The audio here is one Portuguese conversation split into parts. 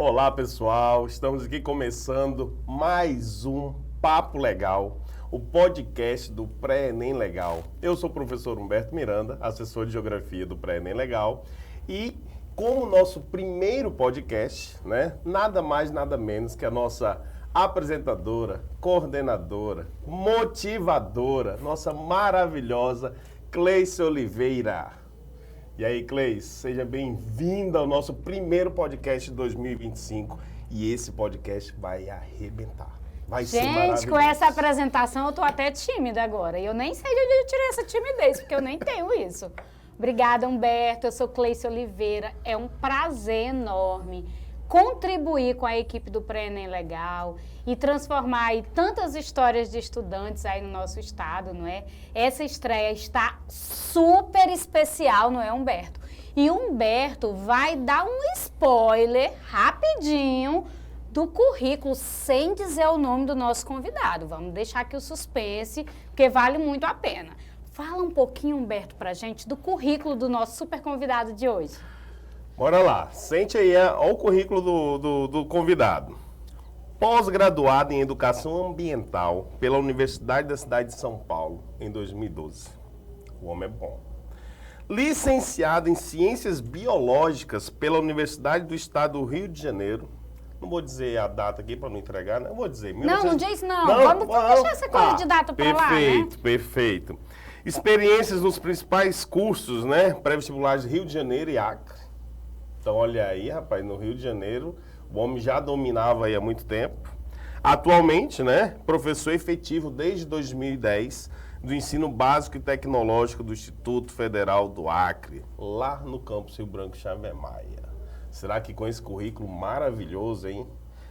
Olá, pessoal. Estamos aqui começando mais um Papo Legal, o podcast do Pré-ENEM Legal. Eu sou o professor Humberto Miranda, assessor de Geografia do Pré-ENEM Legal, e como nosso primeiro podcast, né, nada mais, nada menos que a nossa apresentadora, coordenadora, motivadora, nossa maravilhosa Cleice Oliveira. E aí, Cleice, seja bem-vinda ao nosso primeiro podcast de 2025 e esse podcast vai arrebentar. Vai ser maravilhoso. Gente, com essa apresentação eu tô até tímida agora e eu nem sei de onde eu tirei essa timidez, porque eu nem tenho isso. Obrigada, Humberto, eu sou Cleice Oliveira, é um prazer enorme contribuir com a equipe do Pré-ENEM Legal e transformar aí tantas histórias de estudantes aí no nosso estado, não é? Essa estreia está super especial, não é, Humberto? E o Humberto vai dar um spoiler rapidinho do currículo, sem dizer o nome do nosso convidado. Vamos deixar aqui o suspense, porque vale muito a pena. Fala um pouquinho, Humberto, pra gente do currículo do nosso super convidado de hoje. Bora lá, sente aí ó, o currículo do convidado. Pós-graduado em Educação Ambiental pela Universidade da Cidade de São Paulo, em 2012. O homem é bom. Licenciado em Ciências Biológicas pela Universidade do Estado do Rio de Janeiro. Não vou dizer a data aqui para não entregar, não vou dizer. Não diz não. Vamos deixar essa coisa de data para lá, né? Perfeito. Experiências nos principais cursos, né? Pré-vestibulares Rio de Janeiro e Acre. Então, olha aí, rapaz, no Rio de Janeiro, o homem já dominava aí há muito tempo. Atualmente, né, professor efetivo desde 2010 do ensino básico e tecnológico do Instituto Federal do Acre, lá no campus Rio Branco Xavier Maia. Será que com esse currículo maravilhoso, hein?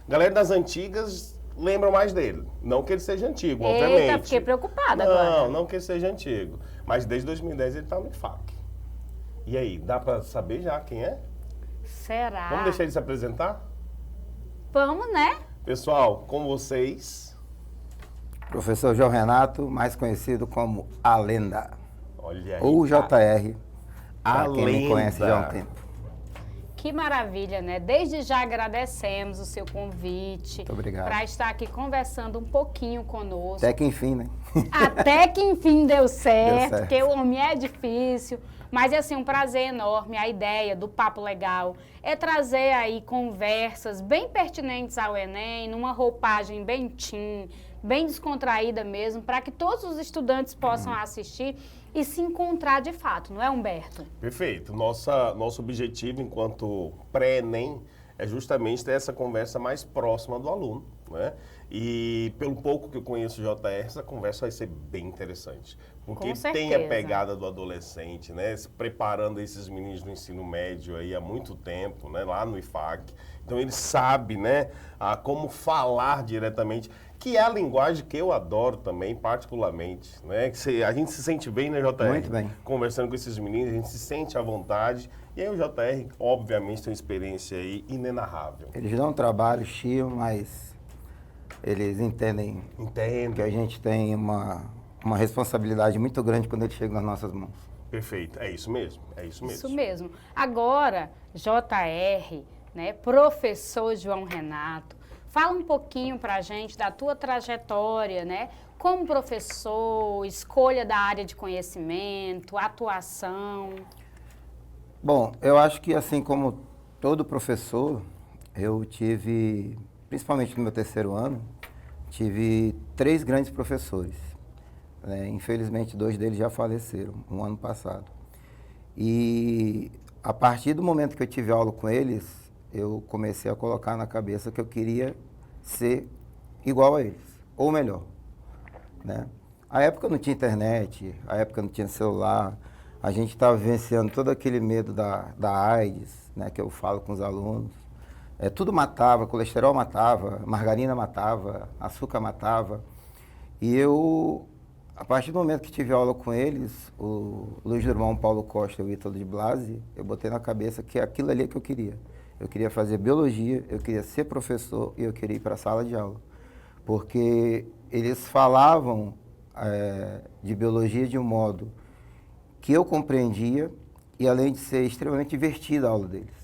Galera das antigas lembram mais dele. Não que ele seja antigo, obviamente. Eita, fiquei preocupada agora. Não que ele seja antigo. Mas desde 2010 ele está no IFAC. E aí, dá para saber já quem é? Será? Vamos deixar ele se apresentar? Vamos, né? Pessoal, com vocês... Professor João Renato, mais conhecido como A Lenda. Olha aí. Ou JR, A para quem me conhece já há um Lenda. tempo. Que maravilha, né? Desde já agradecemos o seu convite. Muito obrigado. Para estar aqui conversando um pouquinho conosco. Até que enfim, né? Até que enfim deu certo, Deu certo. porque o homem é difícil. Mas é assim, um prazer enorme. A ideia do Papo Legal é trazer aí conversas bem pertinentes ao Enem, numa roupagem bem teen, bem descontraída mesmo, para que todos os estudantes possam assistir e se encontrar de fato, não é, Humberto? Perfeito. Nosso objetivo enquanto pré-ENEM é justamente ter essa conversa mais próxima do aluno, né? E pelo pouco que eu conheço o JR, essa conversa vai ser bem interessante. Porque Com certeza. tem a pegada do adolescente, né? Se preparando esses meninos do ensino médio aí há muito tempo, né? Lá no IFAC. Então ele sabe, né? Como falar diretamente, que é a linguagem que eu adoro também, particularmente, né? A gente se sente bem, né, JR? Muito bem. Conversando com esses meninos, a gente se sente à vontade. E aí o JR, obviamente, tem uma experiência aí inenarrável. Eles dão trabalho, chiam, mas eles entendem Entendo. que a gente tem uma responsabilidade muito grande quando eles chegam nas nossas mãos. Perfeito. É isso mesmo. É isso mesmo. Isso mesmo. Agora, JR, né, professor João Renato, fala um pouquinho pra gente da tua trajetória, né? Como professor, escolha da área de conhecimento, atuação. Bom, eu acho que assim como todo professor, eu tive, principalmente no meu terceiro ano, tive 3 grandes professores. Infelizmente, 2 deles já faleceram, um ano passado. E a partir do momento que eu tive aula com eles, eu comecei a colocar na cabeça que eu queria ser igual a eles, ou melhor, né? A época não tinha internet, a época não tinha celular, a gente estava vivenciando todo aquele medo da AIDS, né, que eu falo com os alunos. Tudo matava, colesterol matava, margarina matava, açúcar matava. E eu, a partir do momento que tive aula com eles, o Luiz Drummond, Paulo Costa e o Ítalo de Blasi, eu botei na cabeça que aquilo ali é que eu queria. Eu queria fazer biologia, eu queria ser professor e eu queria ir para a sala de aula. Porque eles falavam de biologia de um modo que eu compreendia e além de ser extremamente divertida a aula deles.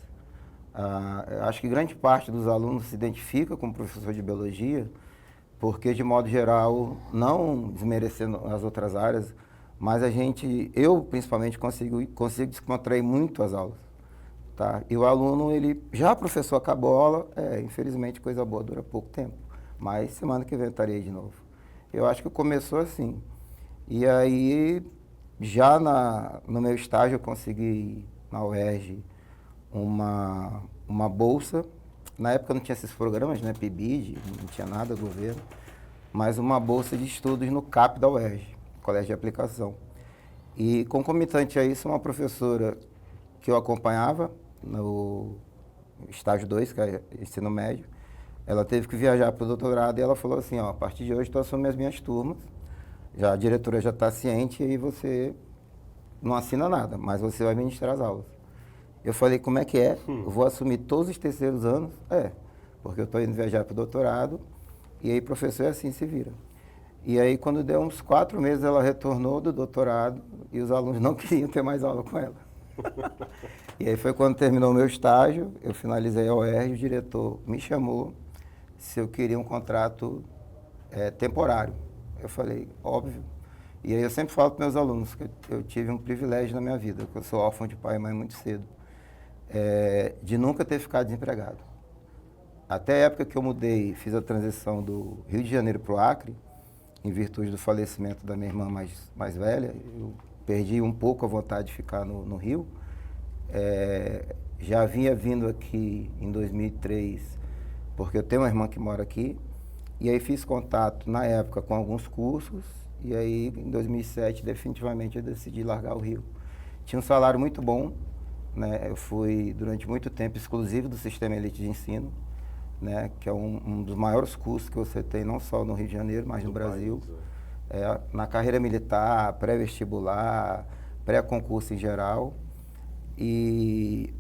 Eu acho que grande parte dos alunos se identifica com o professor de biologia, porque, de modo geral, não desmerecendo as outras áreas, mas eu principalmente consigo descontrair muito as aulas. Tá? E o aluno, já professor, acabou a aula, infelizmente coisa boa dura pouco tempo, mas semana que vem eu estarei de novo. Eu acho que começou assim. E aí, já no meu estágio, eu consegui, na UERJ, uma bolsa. Na época não tinha esses programas, né, PIBID, não tinha nada do governo, mas uma bolsa de estudos no CAP da UERJ, Colégio de Aplicação. E concomitante a isso, uma professora que eu acompanhava no estágio 2, que é ensino médio, ela teve que viajar para o doutorado e ela falou assim, ó, a partir de hoje tu assume as minhas turmas, a diretora já está ciente e aí você não assina nada, mas você vai ministrar as aulas. Eu falei, como é que é? Eu vou assumir todos os terceiros anos? Porque eu estou indo viajar para o doutorado e aí professor é assim, se vira. E aí quando deu uns 4 meses ela retornou do doutorado e os alunos não queriam ter mais aula com ela. E aí foi quando terminou o meu estágio, eu finalizei a UERJ, o diretor me chamou se eu queria um contrato temporário. Eu falei, óbvio. E aí eu sempre falo para meus alunos que eu tive um privilégio na minha vida, que eu sou órfão de pai e mãe muito cedo, de nunca ter ficado desempregado. Até a época que eu mudei, fiz a transição do Rio de Janeiro para o Acre, em virtude do falecimento da minha irmã mais velha, eu perdi um pouco a vontade de ficar no Rio. Já vinha vindo aqui em 2003, porque eu tenho uma irmã que mora aqui, e aí fiz contato na época com alguns cursos, e aí em 2007 definitivamente eu decidi largar o Rio. Tinha um salário muito bom, né? Eu fui durante muito tempo exclusivo do Sistema Elite de Ensino, né? Que é um dos maiores cursos que você tem, não só no Rio de Janeiro, mas no Brasil. Na carreira militar, pré-vestibular, pré-concurso em geral.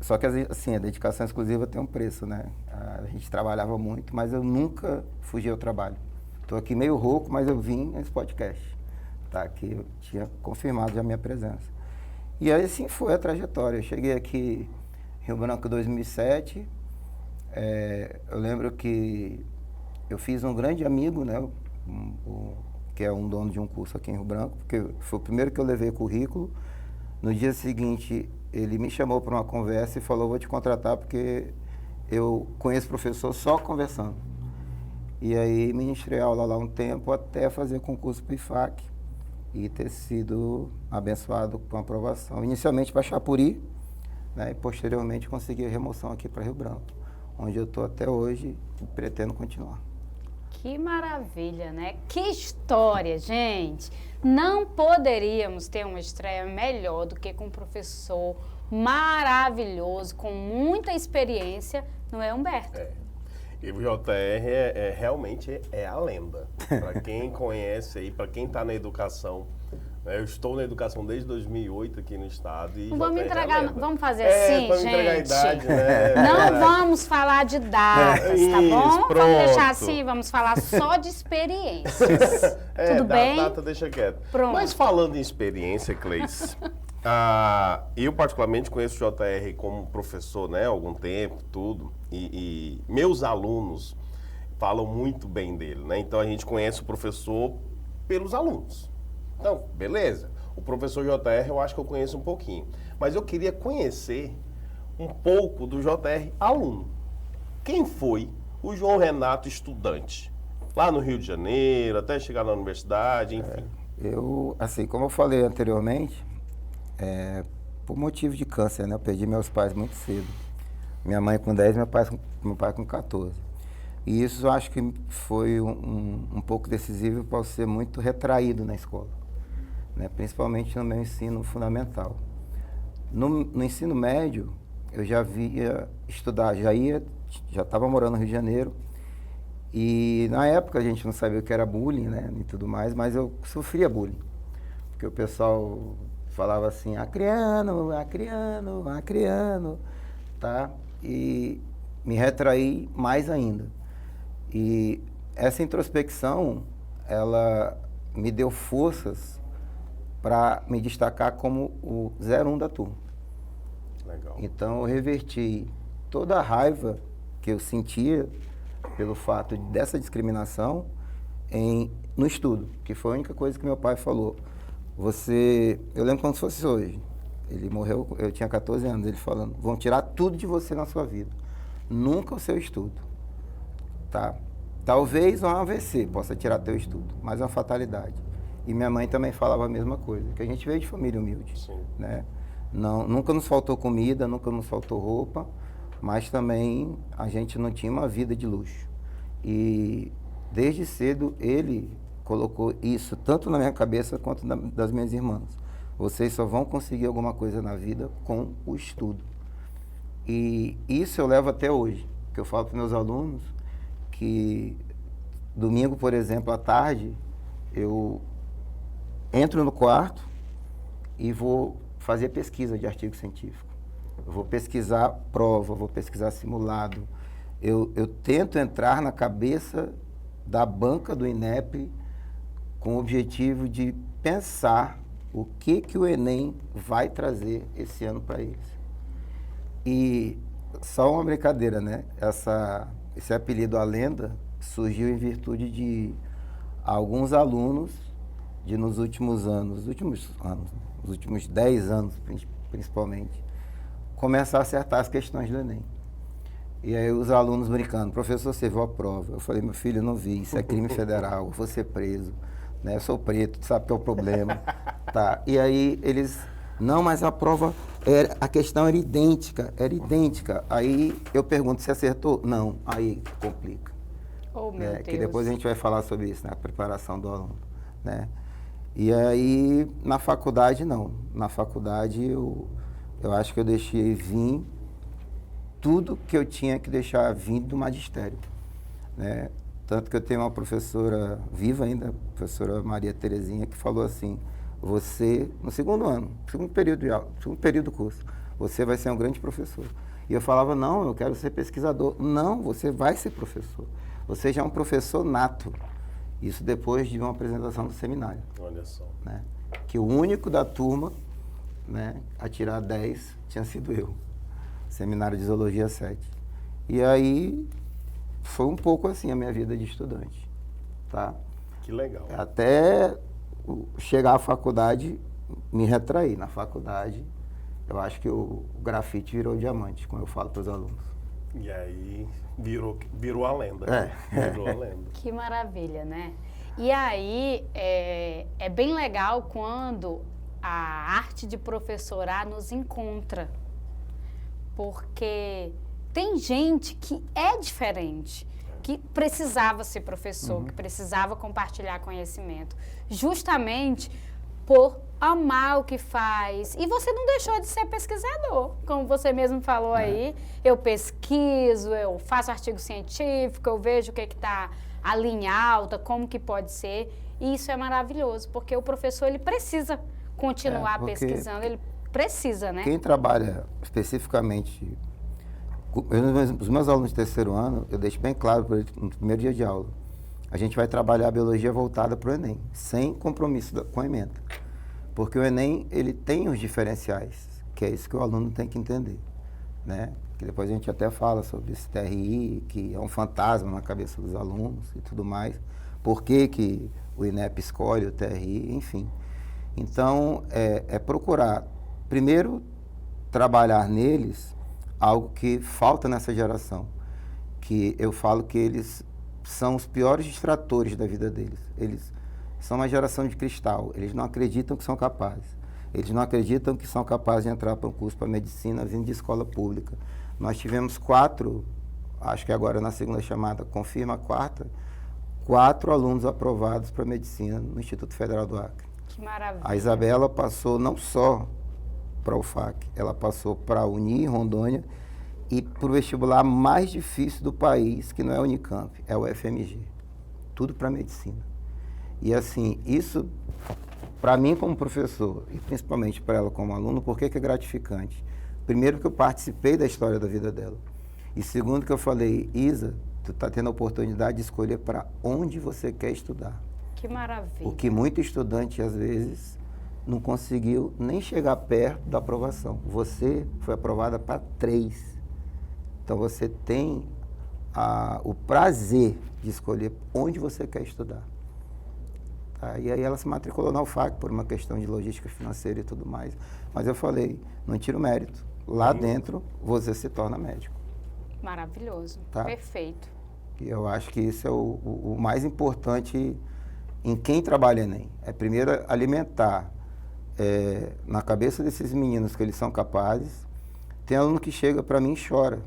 Só que assim, a dedicação exclusiva tem um preço, né? A gente trabalhava muito, mas eu nunca fugi ao trabalho. Estou aqui meio rouco, mas eu vim nesse podcast, tá? Que eu tinha confirmado já a minha presença. E aí, assim, foi a trajetória. Eu cheguei aqui em Rio Branco em 2007. Eu lembro que eu fiz um grande amigo, né? Que é um dono de um curso aqui em Rio Branco, porque foi o primeiro que eu levei currículo. No dia seguinte, ele me chamou para uma conversa e falou, vou te contratar porque eu conheço professor só conversando. E aí ministrei aula lá um tempo até fazer concurso para o IFAC e ter sido abençoado com aprovação. Inicialmente para Chapuri, né, e posteriormente consegui a remoção aqui para Rio Branco, onde eu estou até hoje e pretendo continuar. Que maravilha, né? Que história, gente! Não poderíamos ter uma estreia melhor do que com um professor maravilhoso, com muita experiência, não é, Humberto? E o JR realmente é a lenda. Para quem conhece aí, para quem está na educação, né? Eu estou na educação desde 2008 aqui no estado. E vamos entregar, vamos fazer assim, gente. Entregar a idade, né? Não vamos falar de datas, tá bom? Pronto. Vamos deixar assim, vamos falar só de experiências. Tudo bem? Data deixa quieto. Pronto. Mas falando em experiência, Cleice, eu particularmente conheço o JR como professor, né, há algum tempo, tudo, e meus alunos falam muito bem dele, né? Então a gente conhece o professor pelos alunos. Então, beleza. O professor JR eu acho que eu conheço um pouquinho. Mas eu queria conhecer um pouco do JR aluno. Quem foi o João Renato estudante? Lá no Rio de Janeiro, até chegar na universidade, enfim. Eu, assim, como eu falei anteriormente, por motivo de câncer, né? Eu perdi meus pais muito cedo. Minha mãe com 10, meu pai com 14. E isso eu acho que foi um pouco decisivo para eu ser muito retraído na escola, né? Principalmente no meu ensino fundamental. No ensino médio, eu já via estudar, já estava morando no Rio de Janeiro. E na época a gente não sabia o que era bullying, né? E tudo mais, mas eu sofria bullying. Porque o pessoal falava assim, acriano, acriano, acriano, tá? E me retraí mais ainda. E essa introspecção, ela me deu forças para me destacar como o 01 da turma. Legal. Então eu reverti toda a raiva que eu sentia pelo fato dessa discriminação no estudo, que foi a única coisa que meu pai falou. Eu lembro como se fosse hoje. Ele morreu, eu tinha 14 anos, ele falando, vão tirar tudo de você na sua vida. Nunca o seu estudo. Tá? Talvez um AVC possa tirar teu estudo, mas é uma fatalidade. E minha mãe também falava a mesma coisa, que a gente veio de família humilde. Sim. Né? Não, nunca nos faltou comida, nunca nos faltou roupa, mas também a gente não tinha uma vida de luxo. E desde cedo ele colocou isso tanto na minha cabeça quanto das minhas irmãs. Vocês só vão conseguir alguma coisa na vida com o estudo. E isso eu levo até hoje, que eu falo para meus alunos que domingo, por exemplo, à tarde, eu entro no quarto e vou fazer pesquisa de artigo científico. Eu vou pesquisar prova, vou pesquisar simulado. Eu tento entrar na cabeça da banca do INEP com o objetivo de pensar o que o Enem vai trazer esse ano para eles. E só uma brincadeira, né? Esse apelido A Lenda surgiu em virtude de alguns alunos nos últimos 10 anos principalmente, começar a acertar as questões do Enem. E aí os alunos brincando, professor, você viu a prova? Eu falei, meu filho, eu não vi, isso é crime federal, eu vou ser preso, né? Eu sou preto, tu sabe que é o problema. Tá. E aí eles, não, mas a prova, a questão era idêntica. Aí eu pergunto, você acertou? Não, aí complica. Oh, meu Deus. Que depois a gente vai falar sobre isso, na preparação do aluno, né? E aí, na faculdade, não. Na faculdade, eu acho que eu deixei vir tudo que eu tinha que deixar vir do magistério, né? Tanto que eu tenho uma professora viva ainda, a professora Maria Terezinha, que falou assim, você, no segundo período de aula, segundo período do curso, você vai ser um grande professor. E eu falava, não, eu quero ser pesquisador. Não, você vai ser professor. Você já é um professor nato. Isso depois de uma apresentação do seminário. Olha só. Né? Que o único da turma, né, a tirar 10 tinha sido eu. Seminário de Zoologia 7. E aí foi um pouco assim a minha vida de estudante. Tá? Que legal. Até chegar à faculdade, me retraí. Na faculdade, eu acho que o grafite virou diamante, como eu falo para os alunos. E aí virou a lenda. Virou a lenda. Que maravilha, né? E aí é bem legal quando a arte de professorar nos encontra. Porque tem gente que é diferente, que precisava ser professor, que precisava compartilhar conhecimento, justamente por amar o que faz. E você não deixou de ser pesquisador, como você mesmo falou aí. Eu pesquiso, eu faço artigo científico, eu vejo o que está ali em alta, como que pode ser. E isso é maravilhoso, porque o professor ele precisa continuar pesquisando, ele precisa, né? Quem trabalha especificamente, os meus alunos de terceiro ano, eu deixo bem claro para eles no primeiro dia de aula, a gente vai trabalhar a biologia voltada para o Enem, sem compromisso com a ementa. Porque o Enem, ele tem os diferenciais, que é isso que o aluno tem que entender, né? Que depois a gente até fala sobre esse TRI, que é um fantasma na cabeça dos alunos e tudo mais. Por que o INEP escolhe o TRI, enfim. Então, é procurar, primeiro, trabalhar neles algo que falta nessa geração, que eu falo que eles são os piores distratores da vida deles. Eles são uma geração de cristal, eles não acreditam que são capazes. Eles não acreditam que são capazes de entrar para um curso para medicina vindo de escola pública. Nós tivemos 4, acho que agora na segunda chamada, confirma a quarta, 4 alunos aprovados para medicina no Instituto Federal do Acre. Que maravilha. A Isabela passou não só para o UFAC, ela passou para a Uni, Rondônia, e para o vestibular mais difícil do país, que não é a Unicamp, é o FMG. Tudo para medicina. E assim, isso, para mim como professor, e principalmente para ela como aluno, por que é gratificante? Primeiro que eu participei da história da vida dela. E segundo que eu falei, Isa, tu está tendo a oportunidade de escolher para onde você quer estudar. Que maravilha. O que muito estudante, às vezes, não conseguiu nem chegar perto da aprovação. Você foi aprovada para 3. Então você tem o prazer de escolher onde você quer estudar. Tá? E aí ela se matriculou na UFAC por uma questão de logística financeira e tudo mais. Mas eu falei, não tira o mérito. Lá dentro você se torna médico. Maravilhoso, Tá? perfeito. E eu acho que isso é o mais importante em quem trabalha Enem. É primeiro alimentar na cabeça desses meninos que eles são capazes. Tem aluno que chega para mim e chora,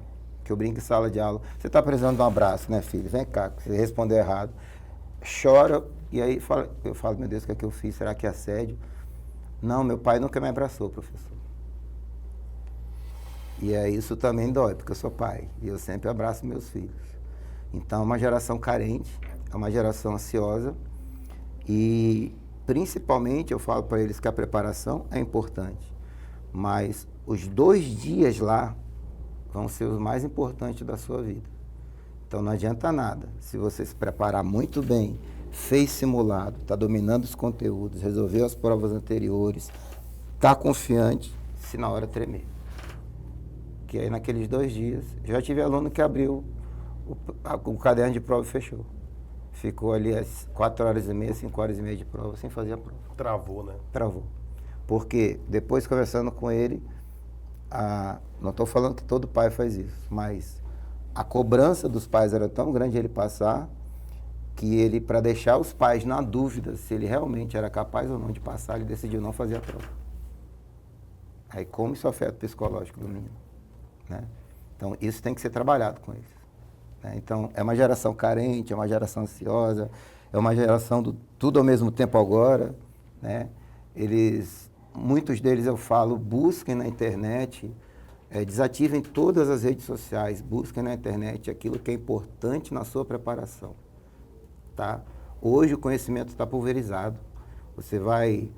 que eu brinco em sala de aula. Você está precisando de um abraço, né, filho? Vem cá, você respondeu errado. Chora, e aí eu falo, meu Deus, o que é que eu fiz? Será que é assédio? Não, meu pai nunca me abraçou, professor. E aí isso também dói, porque eu sou pai, e eu sempre abraço meus filhos. Então é uma geração carente, é uma geração ansiosa, e principalmente eu falo para eles que a preparação é importante, mas os 2 dias lá vão ser os mais importantes da sua vida. Então não adianta nada, se você se preparar muito bem, fez simulado, está dominando os conteúdos, resolveu as provas anteriores, está confiante, se na hora tremer. Que aí naqueles 2 dias, já tive aluno que abriu o caderno de prova e fechou. Ficou ali às 4h30, 5h30 de prova, sem fazer a prova. Travou, né? Travou. Porque depois conversando com ele, não estou falando que todo pai faz isso, mas a cobrança dos pais era tão grande ele passar, que ele, para deixar os pais na dúvida se ele realmente era capaz ou não de passar, ele decidiu não fazer a prova. Aí como isso afeta o psicológico do menino? Né? Então, isso tem que ser trabalhado com eles. Né? Então, é uma geração carente, é uma geração ansiosa, é uma geração do tudo ao mesmo tempo agora. Né? Muitos deles, eu falo, busquem na internet, desativem todas as redes sociais, busquem na internet aquilo que é importante na sua preparação. Tá? Hoje o conhecimento está pulverizado. Você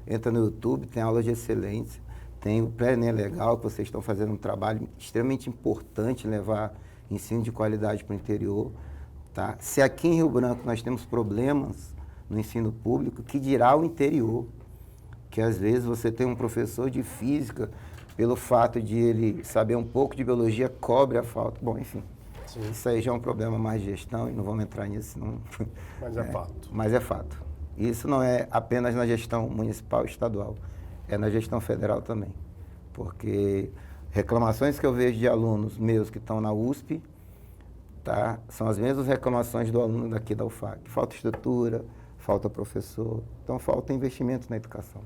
entra no YouTube, tem aulas de excelência, tem o Pré-ENEM Legal, que vocês estão fazendo um trabalho extremamente importante, levar ensino de qualidade para o interior. Tá? Se aqui em Rio Branco nós temos problemas no ensino público, que dirá o interior? Que às vezes você tem um professor de física, pelo fato de ele saber um pouco de biologia, cobre a falta. Bom, enfim, sim, isso aí já é um problema mais de gestão e não vamos entrar nisso. Não. Mas é fato. Mas é fato. Isso não é apenas na gestão municipal e estadual. É na gestão federal também, porque reclamações que eu vejo de alunos meus que estão na USP, tá, são as mesmas reclamações do aluno daqui da UFAC. Falta estrutura, falta professor, então falta investimento na educação,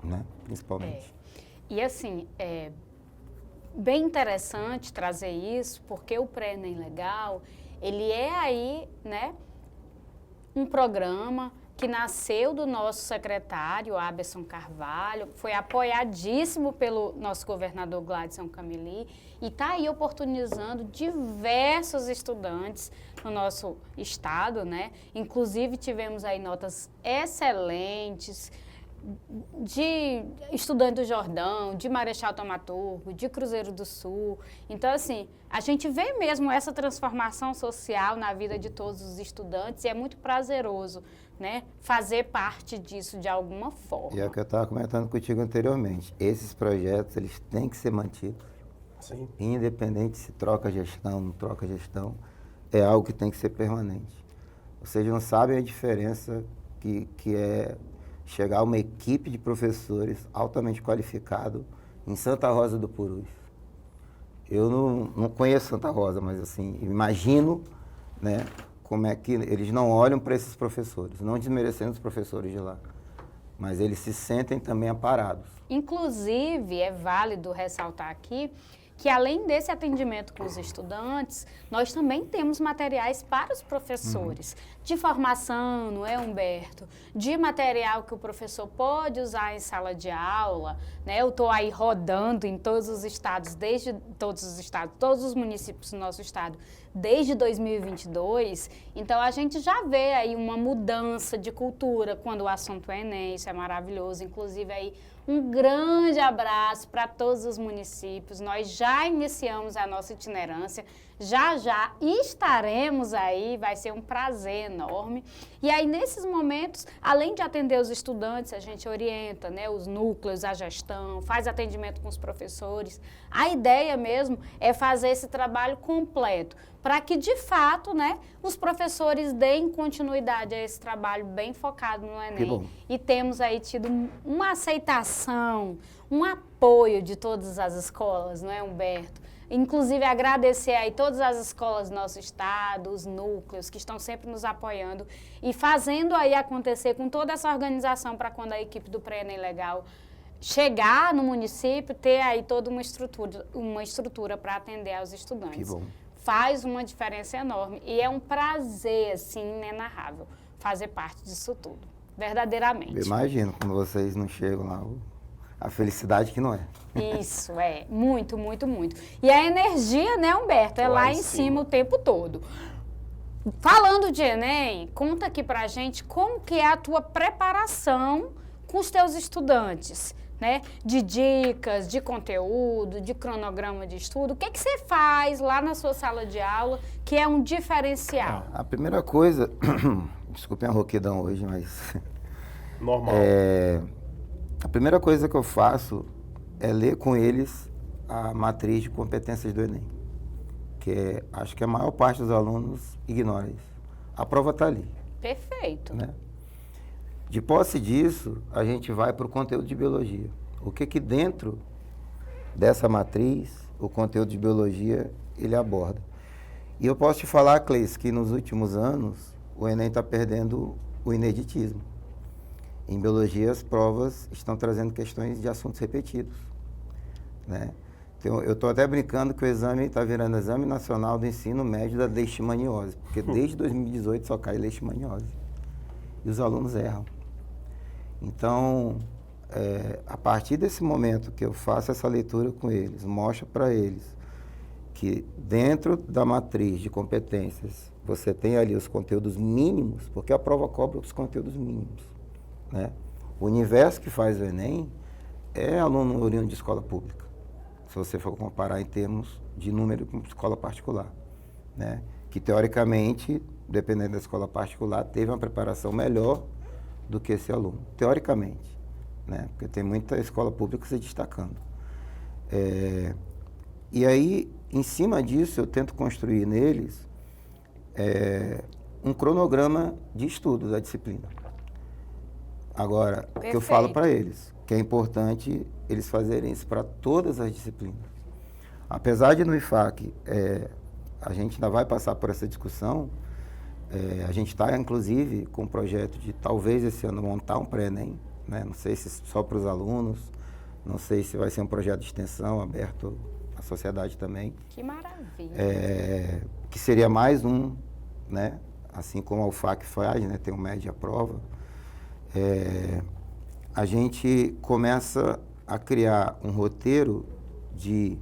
né, principalmente. E assim, é bem interessante trazer isso, porque o Pré-ENEM Legal, ele é aí, né, um programa que nasceu do nosso secretário, Aberson Carvalho, foi apoiadíssimo pelo nosso governador Gladson Cameli e está aí oportunizando diversos estudantes no nosso estado, né? Inclusive tivemos aí notas excelentes de estudante do Jordão, de Marechal Thaumaturgo, de Cruzeiro do Sul. Então, assim, a gente vê mesmo essa transformação social na vida de todos os estudantes e é muito prazeroso, né, fazer parte disso de alguma forma. E é o que eu estava comentando contigo anteriormente. Esses projetos, eles têm que ser mantidos. Sim. Independente se troca gestão, não troca gestão, é algo que tem que ser permanente. Vocês não sabem a diferença que é chegar uma equipe de professores altamente qualificados em Santa Rosa do Purus. Eu não conheço Santa Rosa, mas assim, imagino, né, como é que eles não olham para esses professores, não desmerecendo os professores de lá, mas eles se sentem também amparados. Inclusive, é válido ressaltar aqui que além desse atendimento com os estudantes, nós também temos materiais para os professores, de formação, não é, Humberto? De material que o professor pode usar em sala de aula, né? Eu estou aí rodando em todos os estados, todos os municípios do nosso estado, desde 2022, então a gente já vê aí uma mudança de cultura quando o assunto é Enem, isso é maravilhoso, inclusive aí um grande abraço para todos os municípios. Nós já iniciamos a nossa itinerância, Já já estaremos aí, vai ser um prazer enorme. E aí, nesses momentos, além de atender os estudantes, a gente orienta, né, os núcleos, a gestão, faz atendimento com os professores. A ideia mesmo é fazer esse trabalho completo, para que, de fato, né, os professores deem continuidade a esse trabalho bem focado no Enem. E temos aí tido uma aceitação, um apoio de todas as escolas, não é, Humberto? Inclusive, agradecer aí todas as escolas do nosso estado, os núcleos que estão sempre nos apoiando e fazendo aí acontecer com toda essa organização para quando a equipe do Pré-ENEM Legal chegar no município, ter aí toda uma estrutura para atender aos estudantes. Que bom. Faz uma diferença enorme e é um prazer, assim, inenarrável fazer parte disso tudo, verdadeiramente. Eu imagino, quando vocês não chegam lá, a felicidade que não é. Isso, é. Muito, muito, muito. E a energia, né, Humberto, é lá em cima o tempo todo. Falando de Enem, conta aqui pra gente como que é a tua preparação com os teus estudantes, né? De dicas, de conteúdo, de cronograma de estudo. O que que você faz lá na sua sala de aula que é um diferencial? A primeira coisa, desculpem a rouquidão hoje, mas... Normal. A primeira coisa que eu faço é ler com eles a matriz de competências do Enem, que acho que a maior parte dos alunos ignora isso. A prova está ali. Perfeito. Né? De posse disso, a gente vai para o conteúdo de biologia. O que dentro dessa matriz, o conteúdo de biologia, ele aborda. E eu posso te falar, Cleice, que nos últimos anos, o Enem está perdendo o ineditismo. Em biologia, as provas estão trazendo questões de assuntos repetidos, né? Então, eu estou até brincando que o exame está virando Exame Nacional do Ensino Médio da Leishmaniose, porque desde 2018 só cai Leishmaniose. E os alunos erram. Então, a partir desse momento que eu faço essa leitura com eles, mostro para eles que dentro da matriz de competências, você tem ali os conteúdos mínimos, porque a prova cobra os conteúdos mínimos. Né? O universo que faz o Enem é aluno oriundo de escola pública, se você for comparar em termos de número com escola particular, né? Que teoricamente, dependendo da escola particular, teve uma preparação melhor do que esse aluno, teoricamente, né? Porque tem muita escola pública se destacando. E aí, em cima disso, eu tento construir neles um cronograma de estudo da disciplina. Agora, o que eu falo para eles, que é importante eles fazerem isso para todas as disciplinas. Apesar de no IFAC, a gente ainda vai passar por essa discussão, a gente está, inclusive, com um projeto de talvez esse ano montar um pré-ENEM, né? Não sei se só para os alunos, não sei se vai ser um projeto de extensão aberto à sociedade também. Que maravilha! Que seria mais um, né? Assim como a UFAC faz, né? Tem um média prova. A gente começa a criar um roteiro de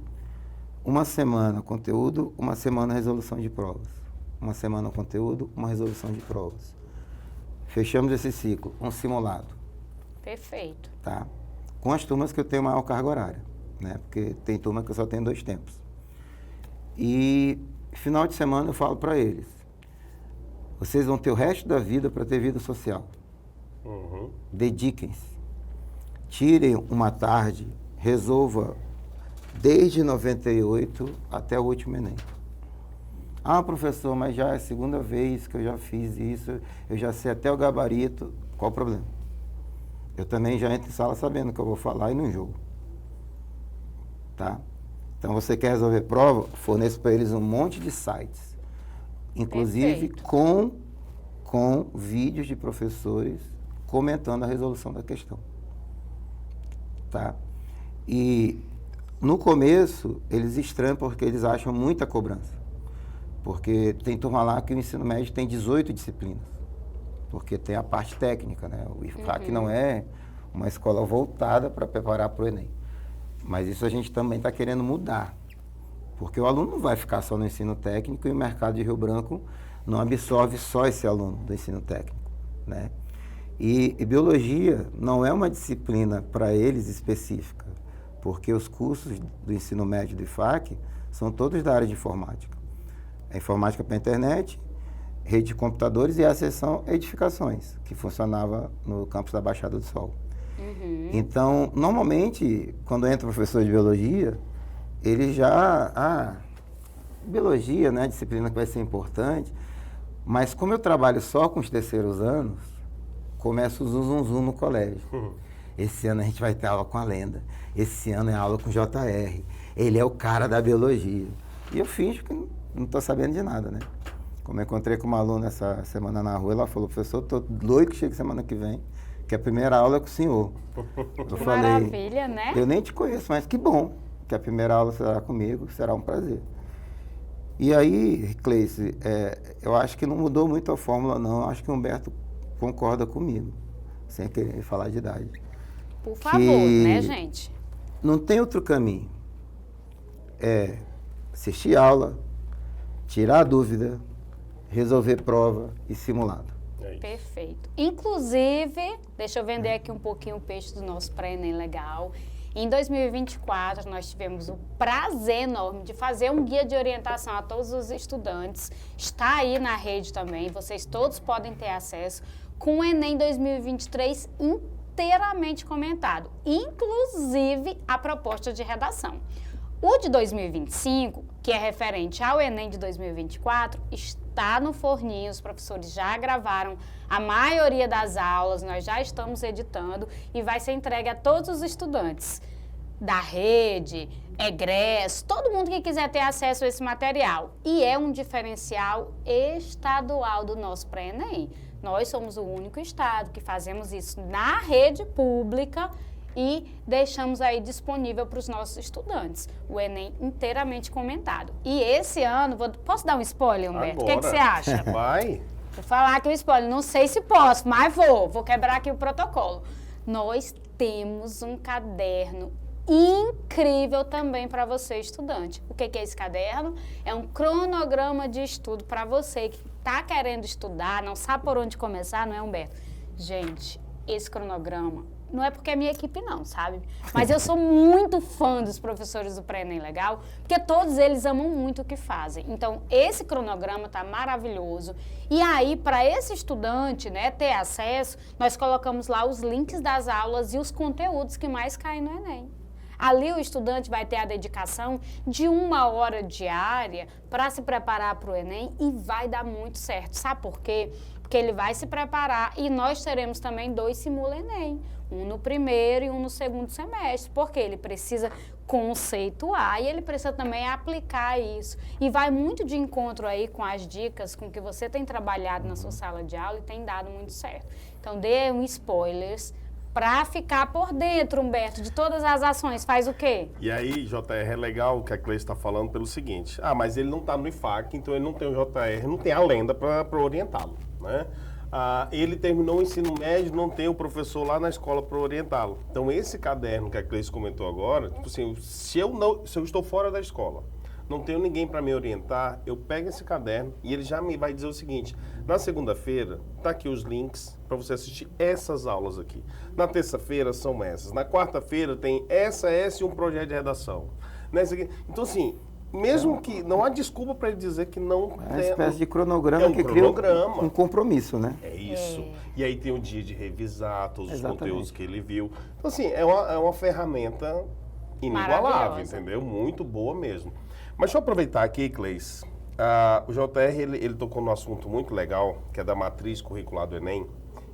uma semana conteúdo, uma semana resolução de provas. Uma semana conteúdo, uma resolução de provas. Fechamos esse ciclo, um simulado. Perfeito. Tá? Com as turmas que eu tenho maior carga horária, né? Porque tem turma que eu só tenho 2 tempos. E final de semana eu falo para eles, vocês vão ter o resto da vida para ter vida social. Uhum. Dediquem-se. Tirem uma tarde, resolva desde 98 até o último Enem. Ah, professor, mas já é a segunda vez que eu já fiz isso, eu já sei até o gabarito. Qual o problema? Eu também já entro em sala sabendo o que eu vou falar e não jogo. Tá? Então, você quer resolver prova? Forneço para eles um monte de sites. Inclusive com vídeos de professores comentando a resolução da questão. Tá? E no começo, eles estranham porque eles acham muita cobrança. Porque tem turma lá que o ensino médio tem 18 disciplinas. Porque tem a parte técnica, né? O IFAC não é uma escola voltada para preparar para o Enem. Mas isso a gente também está querendo mudar. Porque o aluno não vai ficar só no ensino técnico e o mercado de Rio Branco não absorve só esse aluno do ensino técnico, né? E biologia não é uma disciplina para eles específica, porque os cursos do ensino médio do IFAC são todos da área de informática. a informática para a internet, rede de computadores e a seção edificações, que funcionava no campus da Baixada do Sol. Então, normalmente, quando entra o professor de biologia, ele já... biologia, né, disciplina que vai ser importante, mas como eu trabalho só com os terceiros anos, começa o zum no colégio. Esse ano a gente vai ter aula com a Lenda, esse ano é aula com o JR, ele é o cara da biologia. E eu finjo que não estou sabendo de nada, né? Como eu encontrei com uma aluna essa semana na rua, ela falou, professor, estou doido que chega semana que vem, que a primeira aula é com o senhor. Eu falei, maravilha, né? Eu nem te conheço, mas que bom que a primeira aula será comigo, será um prazer. E aí, Cleice, eu acho que não mudou muito a fórmula, não. Eu acho que o Humberto concorda comigo, sem querer falar de idade. Por favor, né, gente? Não tem outro caminho. É assistir aula, tirar a dúvida, resolver prova e simulado. Perfeito. Inclusive, deixa eu vender aqui um pouquinho o peixe do nosso pré-ENEM legal. Em 2024, nós tivemos o prazer enorme de fazer um guia de orientação a todos os estudantes. Está aí na rede também, vocês todos podem ter acesso, com o Enem 2023 inteiramente comentado, inclusive a proposta de redação. O de 2025, que é referente ao Enem de 2024, está no forninho, os professores já gravaram a maioria das aulas, nós já estamos editando e vai ser entregue a todos os estudantes da rede, egresso, todo mundo que quiser ter acesso a esse material. E é um diferencial estadual do nosso pré-ENEM. Nós somos o único estado que fazemos isso na rede pública e deixamos aí disponível para os nossos estudantes, o Enem inteiramente comentado. E esse ano, posso dar um spoiler, Humberto? O que você acha? Vai. Vou falar aqui um spoiler, não sei se posso, mas vou quebrar aqui o protocolo. Nós temos um caderno incrível também para você, estudante. O que é esse caderno? É um cronograma de estudo para você que está querendo estudar, não sabe por onde começar, não é, Humberto? Gente, esse cronograma não é porque é minha equipe não, sabe? Mas eu sou muito fã dos professores do pré-ENEM Legal, porque todos eles amam muito o que fazem. Então, esse cronograma tá maravilhoso. E aí, para esse estudante, né, ter acesso, nós colocamos lá os links das aulas e os conteúdos que mais caem no Enem. Ali o estudante vai ter a dedicação de 1 hora diária para se preparar para o Enem e vai dar muito certo. Sabe por quê? Porque ele vai se preparar e nós teremos também 2 simula-Enem. Um no primeiro e um no segundo semestre. Porque ele precisa conceituar e ele precisa também aplicar isso. E vai muito de encontro aí com as dicas com que você tem trabalhado na sua sala de aula e tem dado muito certo. Então, dê um spoilers. Para ficar por dentro, Humberto, de todas as ações, faz o quê? E aí, JR, é legal o que a Cleice está falando pelo seguinte. Mas ele não está no IFAC, então ele não tem o JR, não tem a Lenda para orientá-lo, né? Ele terminou o ensino médio, não tem o professor lá na escola para orientá-lo. Então, esse caderno que a Cleice comentou agora, tipo assim, se eu estou fora da escola, não tenho ninguém para me orientar, eu pego esse caderno e ele já me vai dizer o seguinte: na segunda-feira, tá aqui os links para você assistir essas aulas aqui. Na terça-feira são essas. Na quarta-feira tem essa e um projeto de redação. Então, assim, mesmo que não há desculpa para ele dizer que não é uma espécie de cronograma que cria um compromisso, né? É isso. E aí tem o dia de revisar todos os conteúdos que ele viu. Então, assim, é uma ferramenta inigualável, entendeu? Muito boa mesmo. Mas deixa eu aproveitar aqui, Cleice. O JR, ele tocou num assunto muito legal, que é da matriz curricular do Enem,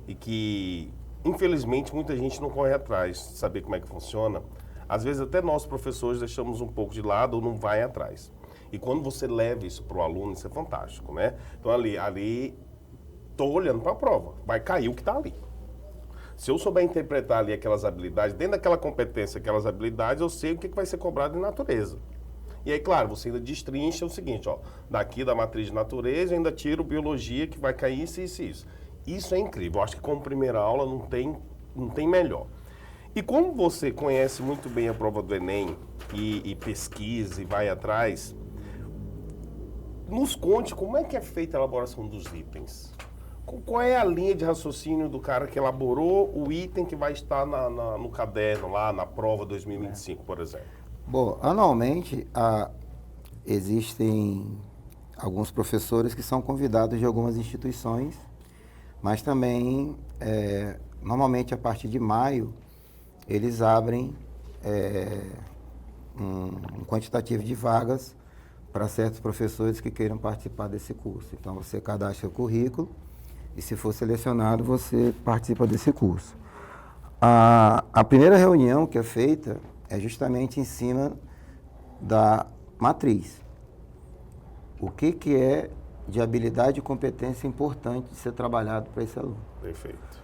e que, infelizmente, muita gente não corre atrás de saber como é que funciona. Às vezes, até nós, professores, deixamos um pouco de lado ou não vai atrás. E quando você leva isso para o aluno, isso é fantástico, né? Então, ali, estou olhando para a prova, vai cair o que está ali. Se eu souber interpretar ali aquelas habilidades, dentro daquela competência, aquelas habilidades, eu sei o que vai ser cobrado em natureza. E aí, claro, você ainda destrincha o seguinte, daqui da matriz de natureza, eu ainda tiro biologia, que vai cair isso, isso e isso. Isso é incrível. Eu acho que como primeira aula não tem melhor. E como você conhece muito bem a prova do Enem e pesquisa e vai atrás, nos conte como é que é feita a elaboração dos itens. Qual é a linha de raciocínio do cara que elaborou o item que vai estar no caderno, lá na prova 2025, por exemplo? Bom, anualmente existem alguns professores que são convidados de algumas instituições, mas também, normalmente a partir de maio, eles abrem um quantitativo de vagas para certos professores que queiram participar desse curso. Então, você cadastra o currículo e, se for selecionado, você participa desse curso. A primeira reunião que é feita é justamente em cima da matriz. O que é de habilidade e competência importante de ser trabalhado para esse aluno. Perfeito.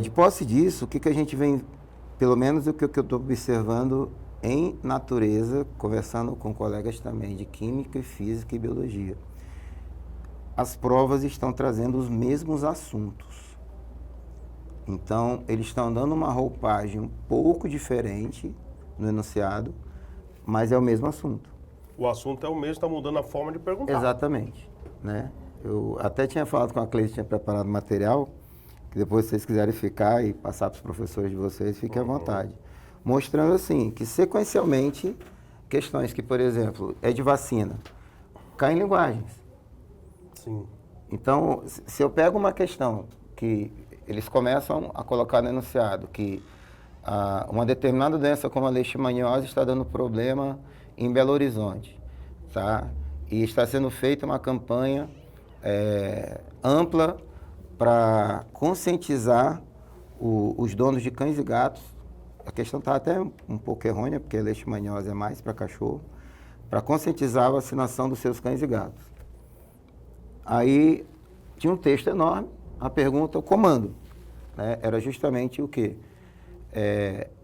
De posse disso, o que a gente vem, pelo menos o que eu estou observando em natureza, conversando com colegas também de Química, Física e Biologia. As provas estão trazendo os mesmos assuntos. Então, eles estão dando uma roupagem um pouco diferente no enunciado, mas é o mesmo assunto. O assunto é o mesmo, está mudando a forma de perguntar. Exatamente. Né? Eu até tinha falado com a Cleice, tinha preparado material, que depois, se vocês quiserem ficar e passar para os professores de vocês, fiquem à vontade. Mostrando assim, que sequencialmente, questões que, por exemplo, é de vacina, caem em linguagens. Sim. Então, se eu pego uma questão que eles começam a colocar no enunciado, que uma determinada doença como a leishmaniose está dando problema em Belo Horizonte, tá? E está sendo feita uma campanha ampla para conscientizar os donos de cães e gatos. A questão está até um pouco errônea, porque a leishmaniose é mais para cachorro, para conscientizar a vacinação dos seus cães e gatos. Aí tinha um texto enorme, a pergunta, o comando, né? Era justamente o quê?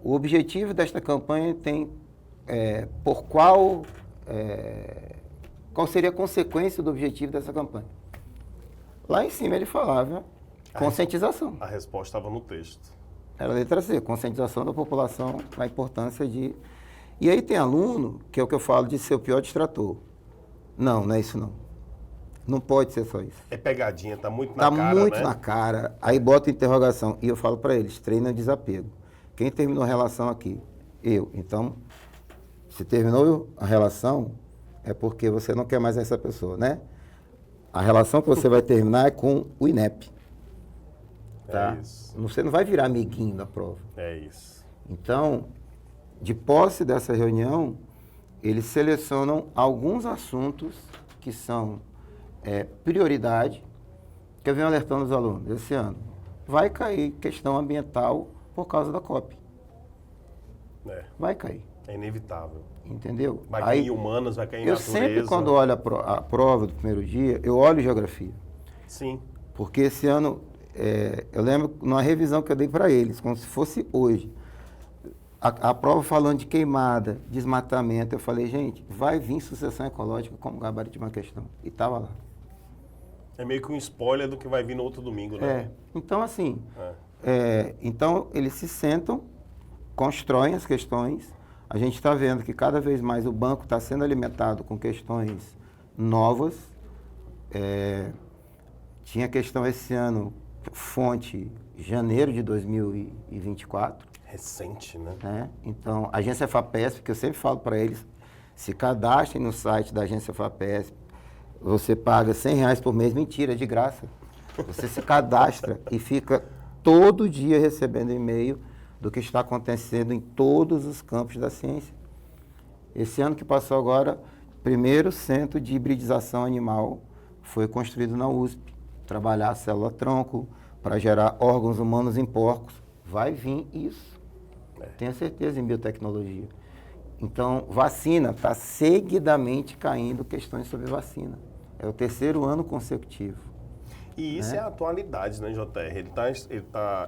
O objetivo desta campanha tem qual seria a consequência do objetivo dessa campanha? Lá em cima ele falava conscientização. A resposta estava no texto. Era a letra C, conscientização da população da importância de... E aí tem aluno, que é o que eu falo de ser o pior distrator. Não é isso não. Não pode ser só isso. É pegadinha, está muito na cara, né? Está muito na cara. Aí bota interrogação. E eu falo para eles, treina desapego. Quem terminou a relação aqui? Eu. Então, se terminou a relação, é porque você não quer mais essa pessoa, né? A relação que você vai terminar é com o INEP. Tá? É isso. Você não vai virar amiguinho da prova. É isso. Então, de posse dessa reunião, eles selecionam alguns assuntos que são prioridade, que eu venho alertando os alunos esse ano. Vai cair questão ambiental por causa da COP. Vai cair. É inevitável. Entendeu? Vai cair em humanas, vai cair em natureza. Eu sempre, quando olho a prova do primeiro dia, eu olho geografia. Sim. Porque esse ano, eu lembro numa revisão que eu dei para eles, como se fosse hoje. A prova falando de queimada, desmatamento, eu falei, gente, vai vir sucessão ecológica como gabarito de uma questão. E estava lá. É meio que um spoiler do que vai vir no outro domingo, né? Então, assim, então eles se sentam, constroem as questões. A gente está vendo que cada vez mais o banco está sendo alimentado com questões novas. Tinha questão esse ano, fonte janeiro de 2024. Recente, né? Então, a agência FAPESP, que eu sempre falo para eles, se cadastrem no site da agência FAPESP, você paga R$100 por mês, mentira, é de graça. Você se cadastra e fica todo dia recebendo e-mail do que está acontecendo em todos os campos da ciência. Esse ano que passou agora, primeiro centro de hibridização animal foi construído na USP. Trabalhar a célula-tronco para gerar órgãos humanos em porcos. Vai vir isso. Tenho certeza em biotecnologia. Então, vacina, está seguidamente caindo questões sobre vacina. É o 3º ano consecutivo. E isso é a atualidade, né, JR?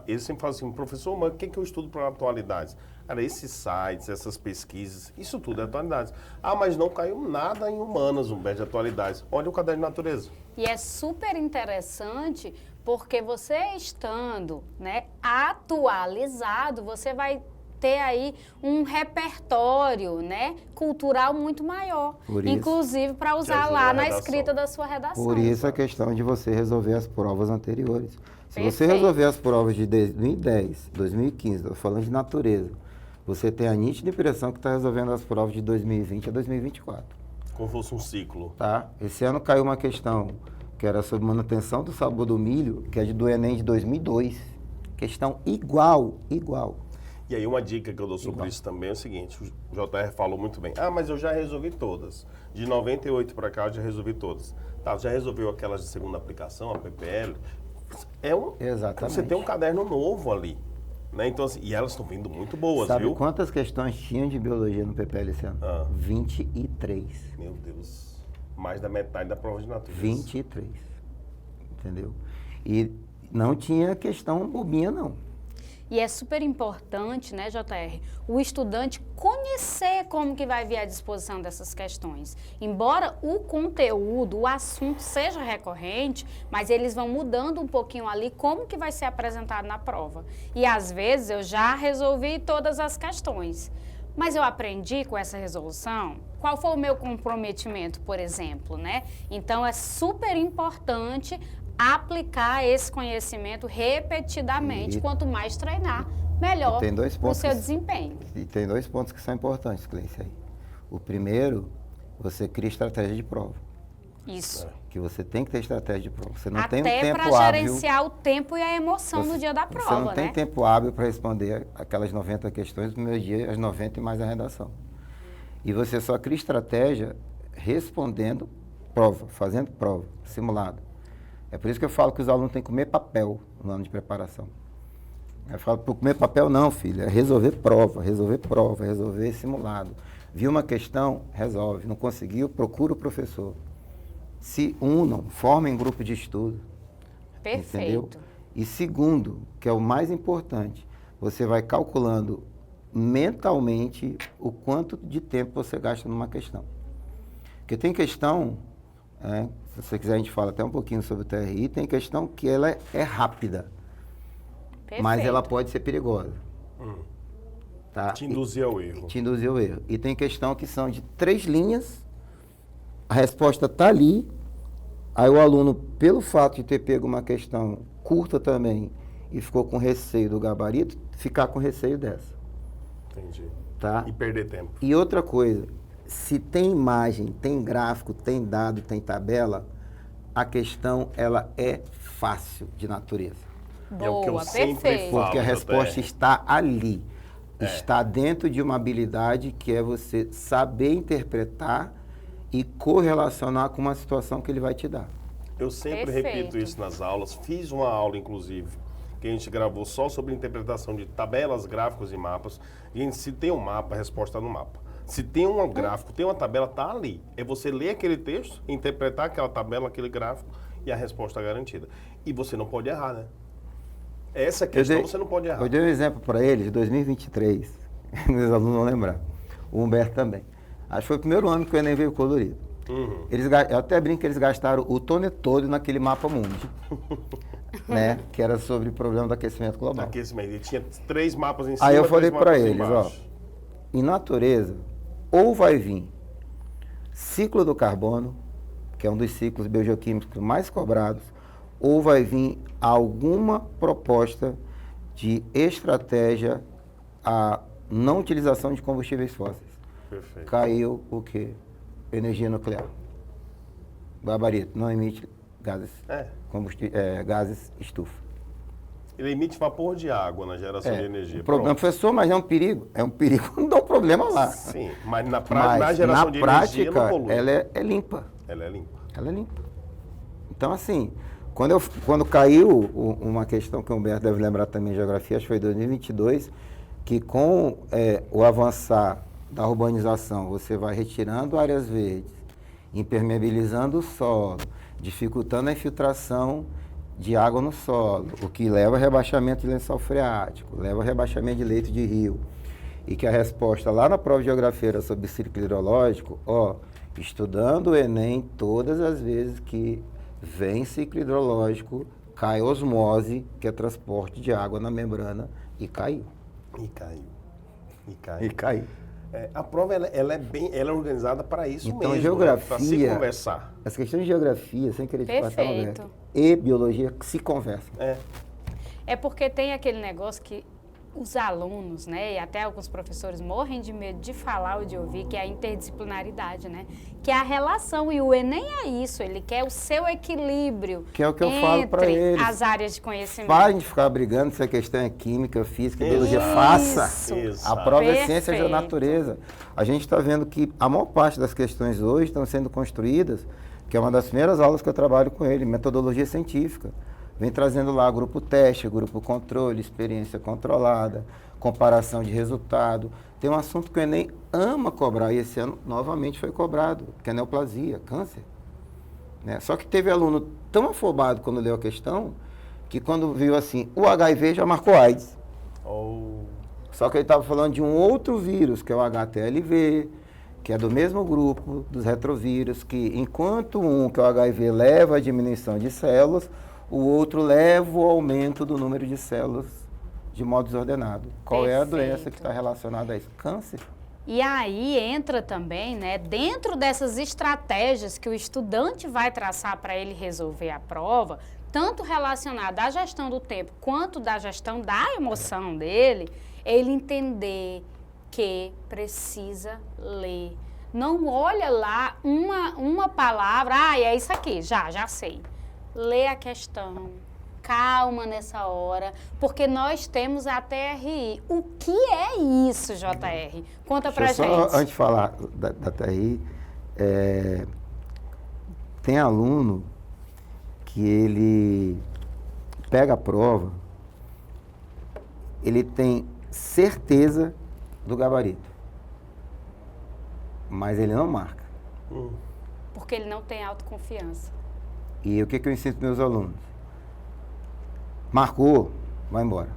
Ele sempre fala assim, professor, mas o que eu estudo para atualidades? Cara, esses sites, essas pesquisas, isso tudo é atualidades. Ah, mas não caiu nada em humanas, Humberto, de atualidades. Olha o caderno de natureza. E é super interessante porque você estando, né, atualizado, você vai ter aí um repertório, né, cultural muito maior, inclusive para usar lá na escrita da sua redação. Por isso a questão de você resolver as provas anteriores. Se você resolver as provas de 2010, 2015, estou falando de natureza, você tem a nítida impressão que está resolvendo as provas de 2020 a 2024. Como fosse um ciclo. Tá? Esse ano caiu uma questão que era sobre manutenção do sabor do milho, que é do Enem de 2002. Questão igual. E aí uma dica que eu dou sobre isso também é o seguinte, o JR falou muito bem. Ah, mas eu já resolvi todas. De 98 para cá eu já resolvi todas. Tá, já resolveu aquelas de segunda aplicação, a PPL. Exatamente. Você tem um caderno novo ali. Né? Então, assim, e elas estão vindo muito boas, Sabe viu? quantas questões tinham de biologia no PPL esse ano? 23. Meu Deus. Mais da metade da prova de natureza. 23. Entendeu? E não tinha questão bobinha, não. E é super importante, né, JR, o estudante conhecer como que vai vir à disposição dessas questões. Embora o conteúdo, o assunto seja recorrente, mas eles vão mudando um pouquinho ali como que vai ser apresentado na prova. E às vezes eu já resolvi todas as questões. Mas eu aprendi com essa resolução? Qual foi o meu comprometimento, por exemplo, né? Então é super importante aplicar esse conhecimento repetidamente. Quanto mais treinar, melhor o seu desempenho. E tem 2 pontos que são importantes, Cleice, aí. O primeiro, você cria estratégia de prova. Isso. Que você tem que ter estratégia de prova. Você não tem um Até tempo para hábil. gerenciar o tempo e a emoção no dia da prova, Você não tem né? tempo hábil para responder aquelas 90 questões do meu dia, as 90 e mais a redação. E você só cria estratégia respondendo prova, fazendo prova, simulado. É por isso que eu falo que os alunos têm que comer papel no ano de preparação. Eu falo, para comer papel não, filho, é resolver prova, resolver simulado. Viu uma questão, resolve. Não conseguiu, procura o professor. Se unam, formem grupo de estudo. Perfeito. Entendeu? E segundo, que é o mais importante, você vai calculando mentalmente o quanto de tempo você gasta numa questão. Porque tem questão, se você quiser a gente fala até um pouquinho sobre o TRI, tem questão que ela é rápida, mas ela pode ser perigosa. Tá? Te induzir ao erro. Te induzir ao erro. E tem questão que são de 3 linhas, a resposta está ali, aí o aluno, pelo fato de ter pego uma questão curta também e ficou com receio do gabarito, ficar com receio dessa. Entendi. Tá? E perder tempo. E outra coisa, se tem imagem, tem gráfico, tem dado, tem tabela, a questão ela é fácil de natureza. Boa, É o que eu sempre perfeito. falo. Porque a resposta JR. está ali. Está dentro de uma habilidade que é você saber interpretar e correlacionar com uma situação que ele vai te dar. Eu sempre Perfeito. repito isso nas aulas. Fiz uma aula, inclusive, que a gente gravou só sobre interpretação de tabelas, gráficos e mapas. E se tem um mapa, a resposta está no mapa. Se tem um gráfico, tem uma tabela, está ali. É você ler aquele texto, interpretar aquela tabela, aquele gráfico e a resposta está garantida. E você não pode errar, né? Essa questão você não pode errar. Eu dei um exemplo para eles, de 2023, meus alunos vão lembrar, o Humberto também. Acho que foi o primeiro ano que o Enem veio colorido. Eu até brinco que eles gastaram o tôner todo naquele mapa mundi, né? Que era sobre o problema do aquecimento global. Aquecimento. E tinha 3 mapas em cima. Aí eu falei 3 para mapas eles, ó, embaixo. em natureza, ou vai vir ciclo do carbono, que é um dos ciclos biogeoquímicos mais cobrados, ou vai vir alguma proposta de estratégia à não utilização de combustíveis fósseis. Perfeito. Caiu o quê? Energia nuclear. Gabarito, não emite gases, gases estufa. Ele emite vapor de água na geração de energia. O problema, Pronto. professor, mas é um perigo. É um perigo quando dá um problema lá. Sim, mas na Mas geração na de prática, energia não polui. ela é limpa. Ela é limpa. Ela é limpa. Então, assim, quando caiu uma questão que o Humberto deve lembrar também em geografia, acho que foi em 2022, que com o avançar da urbanização, você vai retirando áreas verdes, impermeabilizando o solo, dificultando a infiltração de água no solo, o que leva a rebaixamento de lençol freático, leva a rebaixamento de leito de rio. E que a resposta lá na prova de geografia era sobre ciclo hidrológico, estudando o Enem todas as vezes que vem ciclo hidrológico, cai osmose, que é transporte de água na membrana, e caiu. E caiu. E caiu. A prova ela é organizada para isso Então, mesmo, geografia, para se conversar. As questões de geografia, sem querer te cortar, Perfeito. Roberto, e biologia se conversam. É porque tem aquele negócio que os alunos, né, e até alguns professores morrem de medo de falar ou de ouvir, que é a interdisciplinaridade, né? Que é a relação, e o Enem é isso, ele quer o seu equilíbrio Que é o que eu falo para eles. as áreas de conhecimento. Parem de ficar brigando se a questão é química, física, biologia. Faça! Isso. A prova é ciência da Perfeito. natureza. A gente está vendo que a maior parte das questões hoje estão sendo construídas, que é uma das primeiras aulas que eu trabalho com ele, metodologia científica. Vem trazendo lá grupo teste, grupo controle, experiência controlada, comparação de resultado. Tem um assunto que o Enem ama cobrar, e esse ano novamente foi cobrado, que é neoplasia, câncer. Né? Só que teve aluno tão afobado quando leu a questão, que quando viu assim, o HIV já marcou AIDS. Oh. Só que ele estava falando de um outro vírus, que é o HTLV, que é do mesmo grupo dos retrovírus, que enquanto um, que é o HIV, leva à diminuição de células, o outro leva o aumento do número de células de modo desordenado. Qual é a doença que está relacionada a isso? Câncer. E aí entra também, né, dentro dessas estratégias que o estudante vai traçar para ele resolver a prova, tanto relacionada à gestão do tempo quanto da gestão da emoção dele, ele entender que precisa ler. Não olha lá uma palavra, é isso aqui, já sei. Lê a questão, calma nessa hora, porque nós temos a TRI. O que é isso, JR? Conta pra Deixa eu gente. só, antes de falar da TRI, tem aluno que ele pega a prova, ele tem certeza do gabarito, mas ele não marca. Porque ele não tem autoconfiança. E o que eu ensino para meus alunos? Marcou, vai embora.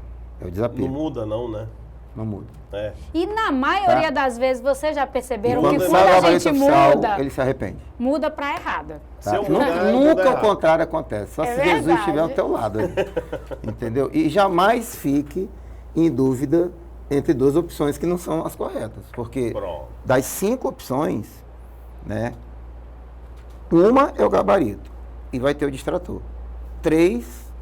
É o desapego. Não muda não, né? Não muda. É. E na maioria das vezes, vocês já perceberam E que quando quando sai o a gabarito gente oficial, muda, ele se arrepende. muda pra errada. Tá? Se eu mudar, eu Nunca mudo o errado. contrário acontece. Só É se Jesus verdade. estiver ao teu lado. aí. Entendeu? E jamais fique em dúvida entre duas opções que não são as corretas. Porque Pronto. das 5 opções, né, uma é o gabarito e vai ter o distrator. 3,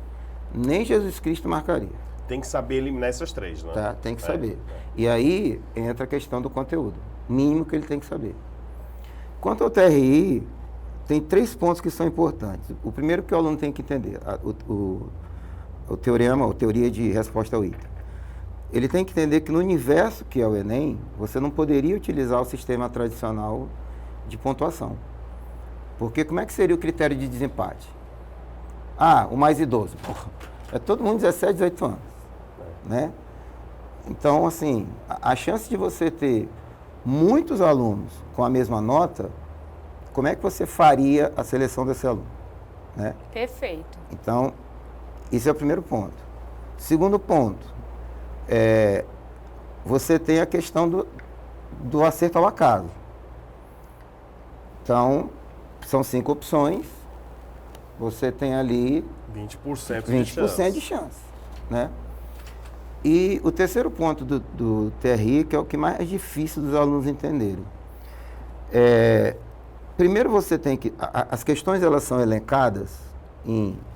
nem Jesus Cristo marcaria. Tem que saber eliminar essas 3, né? Tá? Tem que saber. E aí entra a questão do conteúdo. Mínimo que ele tem que saber. Quanto ao TRI, tem 3 pontos que são importantes. O primeiro que o aluno tem que entender, o teorema, ou teoria de resposta ao item. Ele tem que entender que no universo que é o Enem, você não poderia utilizar o sistema tradicional de pontuação. Porque como é que seria o critério de desempate? O mais idoso. Porra, é todo mundo 17, 18 anos. Né? Então, assim, a chance de você ter muitos alunos com a mesma nota, como é que você faria a seleção desse aluno? Né? Perfeito. Então, esse é o primeiro ponto. Segundo ponto, você tem a questão do acerto ao acaso. Então, são 5 opções, você tem ali 20% de 20% de chance. Né? E o terceiro ponto do TRI, que é o que mais é difícil dos alunos entenderem. Primeiro você tem que... As questões, elas são elencadas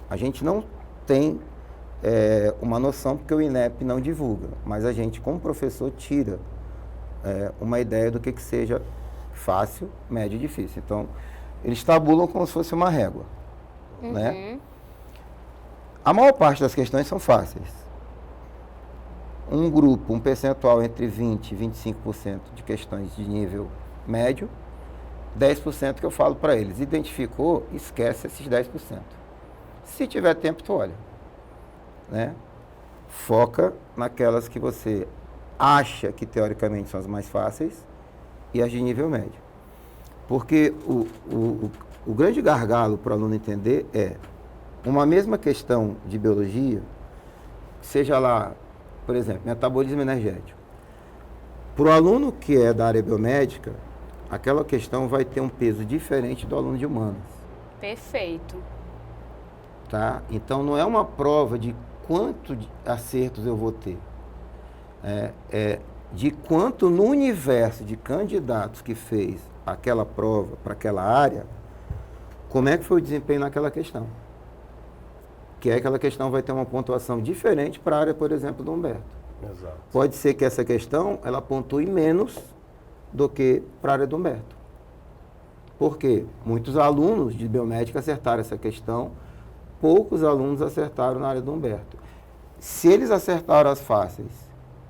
a gente não tem uma noção, porque o INEP não divulga, mas a gente, como professor, tira uma ideia do que seja fácil, médio e difícil. Então, eles tabulam como se fosse uma régua. Né? A maior parte das questões são fáceis. Um grupo, um percentual entre 20% e 25% de questões de nível médio, 10% que eu falo para eles. Identificou, esquece esses 10%. Se tiver tempo, tu olha. Né? Foca naquelas que você acha que teoricamente são as mais fáceis e as de nível médio. Porque o grande gargalo para o aluno entender é uma mesma questão de biologia, seja lá, por exemplo, metabolismo energético. Para o aluno que é da área biomédica, aquela questão vai ter um peso diferente do aluno de humanas. Perfeito. Tá? Então, não é uma prova de quanto de acertos eu vou ter. É de quanto no universo de candidatos que fez aquela prova para aquela área, como é que foi o desempenho naquela questão. Que aquela questão vai ter uma pontuação diferente para a área, por exemplo, do Humberto. Exato. Pode ser que essa questão ela pontue menos do que para a área do Humberto. Por quê? Muitos alunos de biomédica acertaram essa questão, poucos alunos acertaram na área do Humberto. Se eles acertaram as fáceis,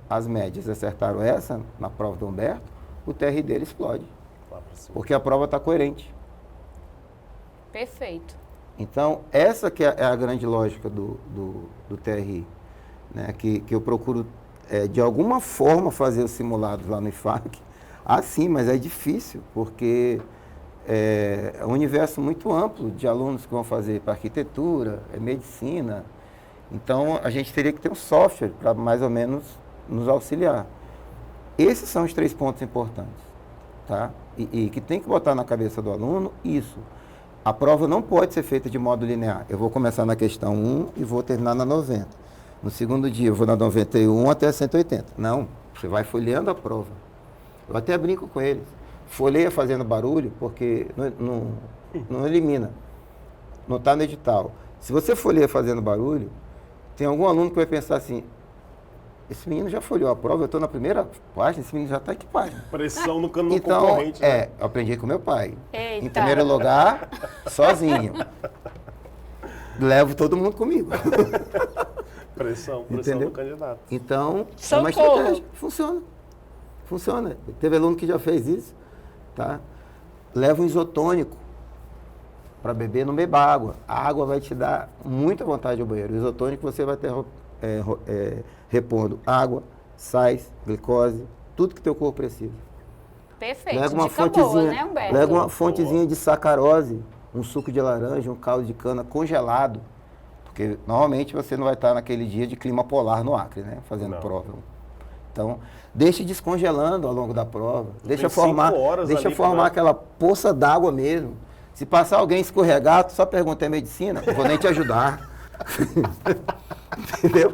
as médias acertaram essa na prova do Humberto, o TR dele explode, Lá pra cima. porque a prova está coerente. Perfeito. Então, essa que é a grande lógica do TRI, né? Que eu procuro, de alguma forma, fazer os simulados lá no IFAC. Ah, sim, mas é difícil, porque é um universo muito amplo de alunos que vão fazer para arquitetura, medicina. Então, a gente teria que ter um software para mais ou menos nos auxiliar. Esses são os 3 pontos importantes, tá? E que tem que botar na cabeça do aluno isso. A prova não pode ser feita de modo linear. Eu vou começar na questão 1 e vou terminar na 90. No segundo dia, eu vou na 91 até a 180. Não, você vai folheando a prova. Eu até brinco com eles. Folheia fazendo barulho, porque não elimina. Não está no edital. Se você folheia fazendo barulho, tem algum aluno que vai pensar assim, esse menino já folheou a prova, eu estou na primeira página, esse menino já está em que página? Pressão no Então, concorrente, né? eu aprendi com meu pai. Eita. Em primeiro lugar, sozinho. Levo todo mundo comigo. Pressão Entendeu? do candidato. Então, é Socorro. uma estratégia. Funciona. Funciona. Teve aluno que já fez isso. Tá? Leva um isotônico para beber, não beba água. A água vai te dar muita vontade ao banheiro. O isotônico você vai ter repondo água, sais, glicose, tudo que teu corpo precisa. Perfeito. Leva uma Dica fontezinha, boa, né, Humberto? leva uma fontezinha de sacarose, um suco de laranja, um caldo de cana congelado. Porque normalmente você não vai estar naquele dia de clima polar no Acre, né? Fazendo Não. prova. Então, deixe descongelando ao longo da prova. Deixa 5 formar, horas deixa ali formar pra- aquela poça d'água mesmo. Se passar alguém escorregar, tu só pergunta, é medicina? Eu vou nem te ajudar. Entendeu?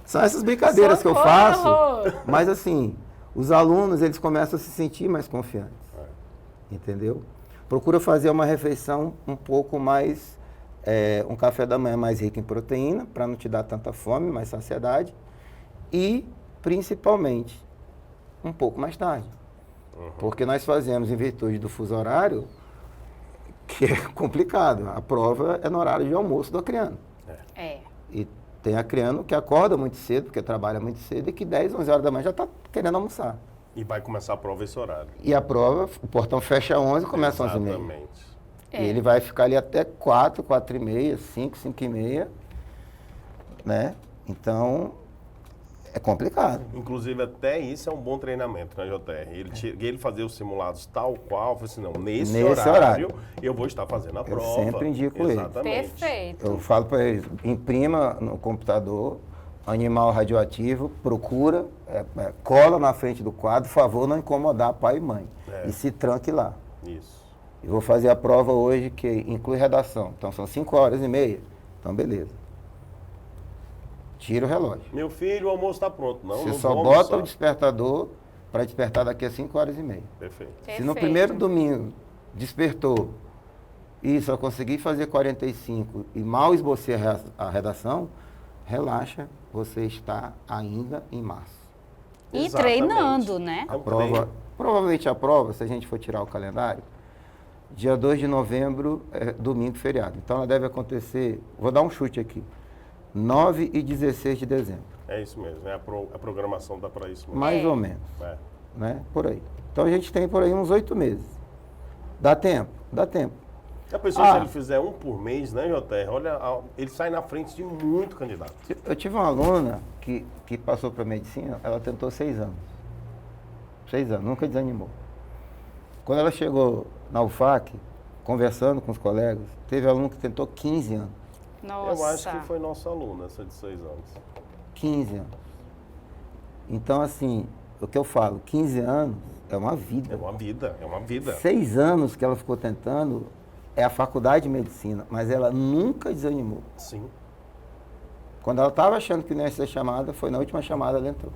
São essas brincadeiras que eu faço. Socorro! Mas assim, os alunos, eles começam a se sentir mais confiantes. Entendeu? Procura fazer uma refeição um pouco mais, um café da manhã mais rico em proteína, para não te dar tanta fome, mais saciedade. E, principalmente, um pouco mais tarde. Porque nós fazemos, em virtude do fuso horário, que é complicado. A prova é no horário de almoço do acriano. É. E tem acriano que acorda muito cedo, porque trabalha muito cedo, e que 10, 11 horas da manhã já está querendo almoçar. E vai começar a prova esse horário. E a prova, o portão fecha 11 e começa às 11h30. Exatamente. É. E ele vai ficar ali até 4, 4h30, 5, 5h30, né? Então, é complicado. Inclusive, até isso é um bom treinamento na JR. Ele fazer os simulados tal qual, falou assim, não, nesse horário eu vou estar fazendo a prova. sempre indico ele. Exatamente. Perfeito. Eu falo para eles, imprima no computador, animal radioativo, procura, cola na frente do quadro, por favor, não incomodar pai e mãe. E se tranque lá. Isso. Eu vou fazer a prova hoje que inclui redação. Então são 5h30. Então beleza. Tira o relógio. Meu filho, o almoço está pronto. Não, Você não só vou bota almoçar. o despertador para despertar daqui a 5h30. Perfeito. Se no Perfeito. primeiro domingo despertou e só consegui fazer 45 e mal esbocei a redação, relaxa, você está ainda em março. E Exatamente. treinando, né? É um Prova, treino. provavelmente a prova, se a gente for tirar o calendário, dia 2 de novembro é domingo feriado. Então ela deve acontecer, vou dar um chute aqui, 9 e 16 de dezembro. É isso mesmo, a programação dá para isso mesmo. Mais ou menos, É. né? Por aí. Então a gente tem por aí uns 8 meses. Dá tempo? Dá tempo. A pessoa, se ele fizer um por mês, né, JR, olha, ele sai na frente de muito candidato. Eu tive uma aluna que passou para medicina, ela tentou 6 anos. 6 anos, nunca desanimou. Quando ela chegou na UFAC, conversando com os colegas, teve aluno que tentou 15 anos. Nossa. Eu acho que foi nossa aluna, essa de 6 anos. 15 anos. Então, assim, o que eu falo, 15 anos é uma vida. É uma vida, é uma vida. 6 anos que ela ficou tentando é a faculdade de medicina, mas ela nunca desanimou. Sim. Quando ela estava achando que não ia ser chamada, foi na última chamada ela entrou.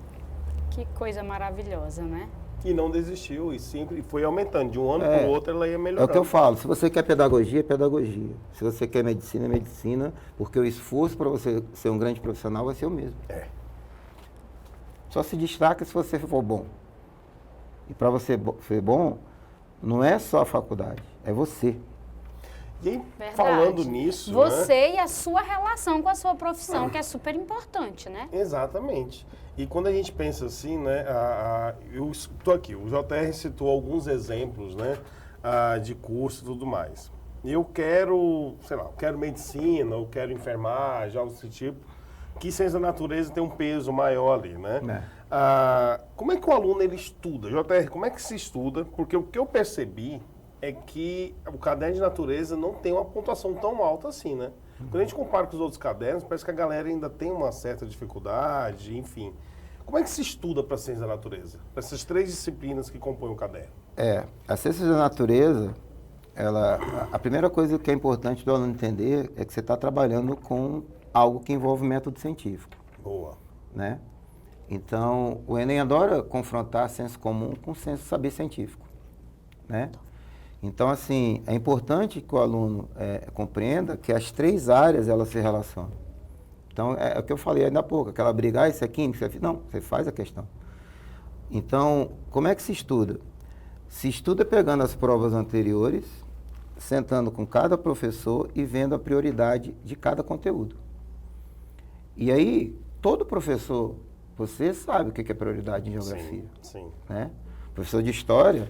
Que coisa maravilhosa, né? E não desistiu, e sempre foi aumentando. De um ano para o outro, ela ia É melhorando. o que eu falo, se você quer pedagogia, é pedagogia. Se você quer medicina, é medicina, porque o esforço para você ser um grande profissional vai ser o mesmo. É. Só se destaca se você for bom. E para você ser bom, não é só a faculdade, é você. E aí, Verdade. falando nisso, Você e a sua relação com a sua profissão, que é super importante, né? Exatamente. E quando a gente pensa assim, né, eu estou aqui, o JR citou alguns exemplos, né, de curso e tudo mais. Eu quero, sei lá, eu quero medicina, eu quero enfermagem, algo desse tipo, que ciência da natureza tem um peso maior ali, né? Como é que o aluno ele estuda? JR, como é que se estuda? Porque o que eu percebi é que o caderno de natureza não tem uma pontuação tão alta assim, né? Quando a gente compara com os outros cadernos, parece que a galera ainda tem uma certa dificuldade, enfim. Como é que se estuda para a ciência da natureza? Para essas 3 disciplinas que compõem o caderno? A ciência da natureza, a primeira coisa que é importante do aluno entender é que você está trabalhando com algo que envolve método científico. Boa. Né? Então, o Enem adora confrontar senso comum com senso saber científico. Né? Então, assim, é importante que o aluno compreenda que as 3 áreas elas se relacionam. Então, é o que eu falei ainda há pouco, aquela briga, isso é química, isso é física. Não, você faz a questão. Então, como é que se estuda? Se estuda pegando as provas anteriores, sentando com cada professor e vendo a prioridade de cada conteúdo. E aí, todo professor, você sabe o que é prioridade em geografia. Sim. Né? Professor de história...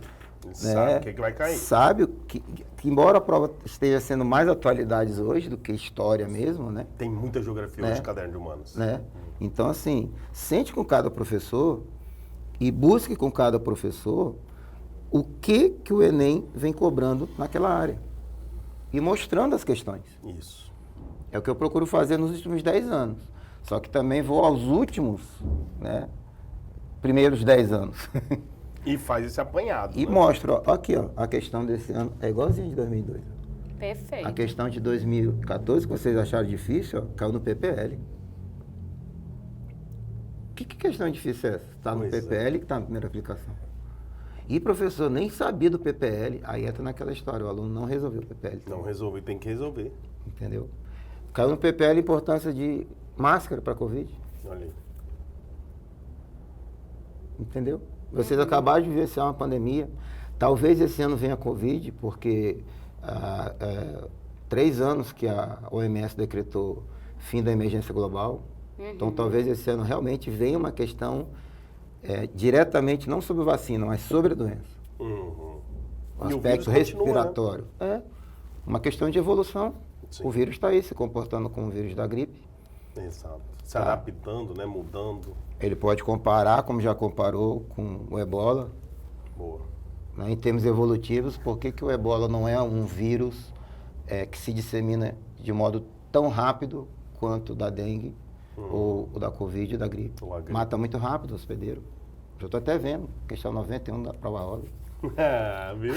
Sabe o que vai cair. Sabe que, embora a prova esteja sendo mais atualidades hoje do que história mesmo, né? Tem muita geografia hoje no caderno de humanos. Né? Então, assim, sente com cada professor e busque com cada professor o que o Enem vem cobrando naquela área. E mostrando as questões. Isso. É o que eu procuro fazer nos últimos 10 anos. Só que também vou aos últimos, né? Primeiros 10 anos. E faz esse apanhado. E né? mostro, ó, aqui, ó, a questão desse ano é igualzinha de 2002. Perfeito. A questão de 2014, que vocês acharam difícil, ó, caiu no PPL. Que questão difícil é essa? Está no Pois PPL que está na primeira aplicação. E professor nem sabia do PPL, aí entra naquela história, o aluno não resolveu o PPL. Não resolve, tem que resolver. Entendeu? Caiu no PPL a importância de máscara para Covid. Olha aí. Entendeu? Vocês acabaram de vivenciar uma pandemia. Talvez esse ano venha a Covid, porque 3 anos que a OMS decretou fim da emergência global. Então, talvez esse ano realmente venha uma questão diretamente, não sobre vacina, mas sobre a doença. Uhum. O E o aspecto vírus continua, respiratório. É uma questão de evolução. Sim. O vírus está aí se comportando como o vírus da gripe. Exato. Se adaptando, né? Mudando. Ele pode comparar, como já comparou, com o ebola. Boa. Né? Em termos evolutivos, por que o ebola não é um vírus que se dissemina de modo tão rápido quanto o da dengue, ou o da Covid e da gripe? Mata muito rápido o hospedeiro. Já estou até vendo, questão 91 da prova óbvia. Viu?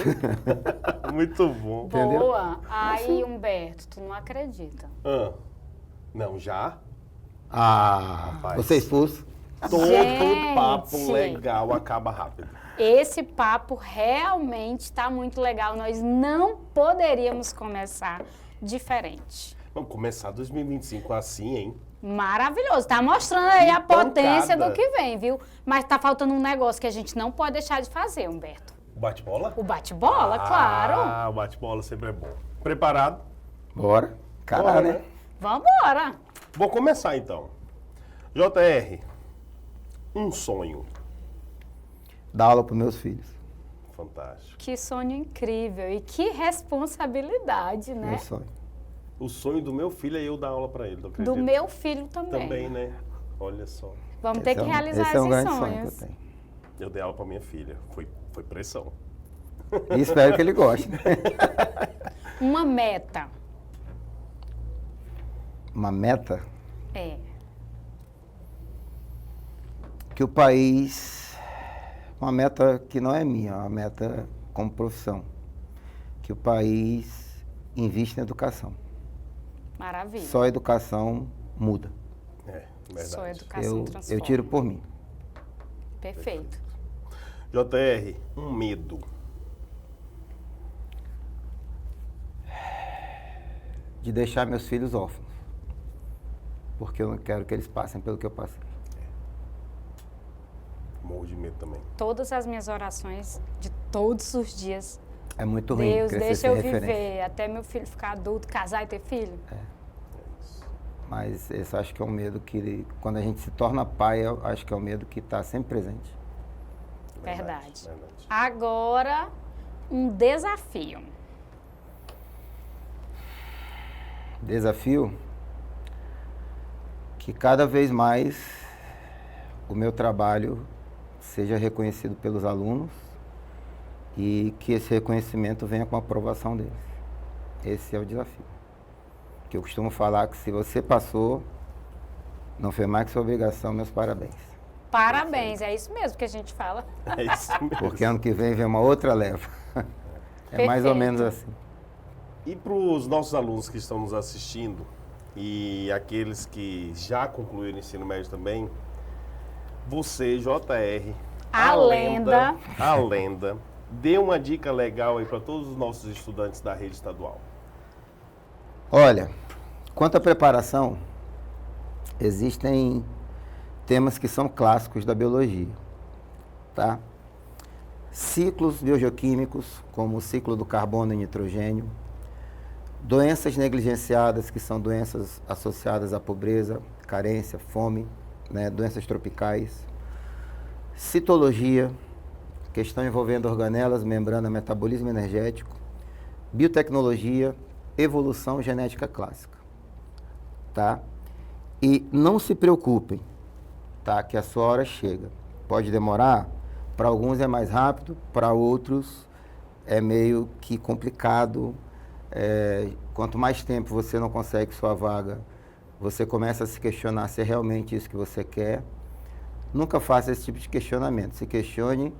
Muito bom. Entendeu? Boa. Aí, Humberto, tu não acredita. Não, já? Rapaz. Você é expulso? Todo Gente, papo legal acaba rápido. Esse papo realmente está muito legal. Nós não poderíamos começar diferente. Vamos começar 2025 assim, hein? Maravilhoso. Tá mostrando aí a potência pancada. do que vem, viu? Mas tá faltando um negócio que a gente não pode deixar de fazer, Humberto. O bate-bola? O bate-bola, claro. O bate-bola sempre é bom. Preparado? Bora. Caralho, Bora, né? Vambora. Vou começar então. JR, um sonho. Dar aula para meus filhos. Fantástico. Que sonho incrível e que responsabilidade, né? Meu sonho. O sonho do meu filho é eu dar aula pra ele, não acredito? Do meu filho também. Também, né? Olha só. Vamos ter que realizar esse é um esses grande sonho que sonhos. eu tenho. Eu dei aula pra minha filha. Foi pressão. E espero que ele goste. Uma meta. Uma meta É. que o país... Uma meta que não é minha, uma meta como profissão. Que o país invista em educação. Maravilha. Só a educação muda. Verdade. Só educação transforma. Eu tiro por mim. Perfeito. JR, um medo. De deixar meus filhos órfãos. Porque eu não quero que eles passem pelo que eu passei. também. Todas as minhas orações de todos os dias. É muito ruim Deus, crescer deixa sem eu referência. viver até meu filho ficar adulto, casar e ter filho. Mas esse eu acho que é um medo que, quando a gente se torna pai, eu acho que é um medo que está sempre presente. Verdade. Agora, um desafio. Desafio que cada vez mais o meu trabalho seja reconhecido pelos alunos e que esse reconhecimento venha com a aprovação deles. Esse é o desafio. Que eu costumo falar que se você passou, não foi mais que sua obrigação, meus parabéns. Parabéns, é isso mesmo que a gente fala. É isso mesmo. Porque ano que vem uma outra leva. É mais ou menos assim. E para os nossos alunos que estão nos assistindo e aqueles que já concluíram o ensino médio também, você, JR, A lenda, dê uma dica legal aí para todos os nossos estudantes da rede estadual. Olha, quanto à preparação, existem temas que são clássicos da biologia, tá? Ciclos biogeoquímicos, como o ciclo do carbono e nitrogênio, doenças negligenciadas, que são doenças associadas à pobreza, carência, fome, né? Doenças tropicais, citologia, questão envolvendo organelas, membrana, metabolismo energético, biotecnologia, evolução genética clássica, tá? E não se preocupem, tá? Que a sua hora chega. Pode demorar, para alguns é mais rápido, para outros é meio que complicado. Quanto mais tempo você não consegue sua vaga, você começa a se questionar se é realmente isso que você quer. Nunca faça esse tipo de questionamento. Se questione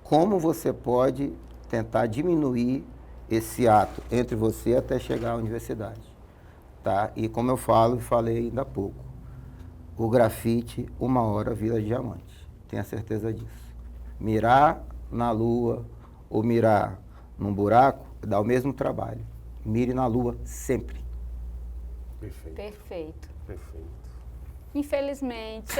como você pode tentar diminuir esse ato entre você até chegar à universidade, tá? E como eu falei ainda há pouco, o grafite, uma hora vira diamante. Tenha certeza disso. Mirar na lua ou mirar num buraco dá o mesmo trabalho. Mire na lua sempre. Perfeito. perfeito. Perfeito. Infelizmente,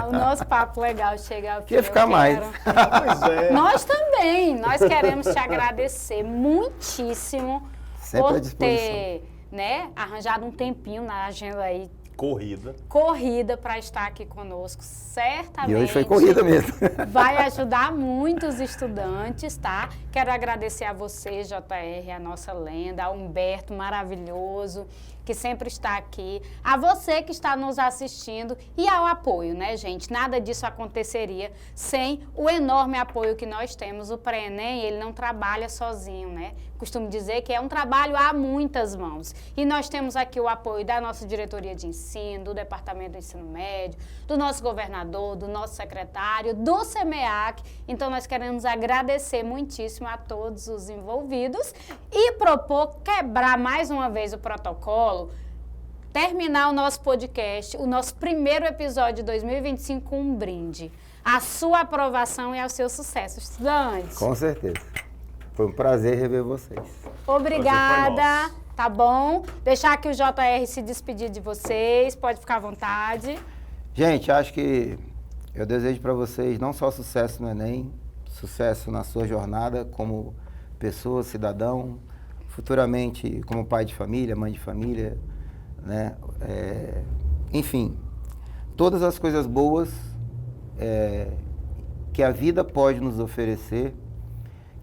o nosso papo legal chega ao fim. Queria ficar mais. Pois é. Nós também, nós queremos te agradecer muitíssimo Sempre à por disposição. ter, né, arranjado um tempinho na agenda aí Corrida. para estar aqui conosco. Certamente. E hoje foi corrida mesmo. Vai ajudar muitos estudantes, tá? Quero agradecer a você, JR, a nossa lenda, a Humberto, maravilhoso, que sempre está aqui, a você que está nos assistindo e ao apoio, né, gente? Nada disso aconteceria sem o enorme apoio que nós temos. O Pré-ENEM, ele não trabalha sozinho, né? Costumo dizer que é um trabalho a muitas mãos. E nós temos aqui o apoio da nossa diretoria de ensino, do Departamento do Ensino Médio, do nosso governador, do nosso secretário, do SEMEAC. Então, nós queremos agradecer muitíssimo a todos os envolvidos e propor quebrar mais uma vez o protocolo, terminar o nosso podcast, o nosso primeiro episódio de 2025 com um brinde. A sua aprovação e ao seu sucesso, estudantes. Com certeza. Foi um prazer rever vocês. Obrigada, Prazer foi nosso. tá bom? Deixar aqui o JR se despedir de vocês, pode ficar à vontade. Gente, acho que eu desejo para vocês não só sucesso no Enem, sucesso na sua jornada como pessoa, cidadão, futuramente como pai de família, mãe de família, né? Enfim, todas as coisas boas que a vida pode nos oferecer,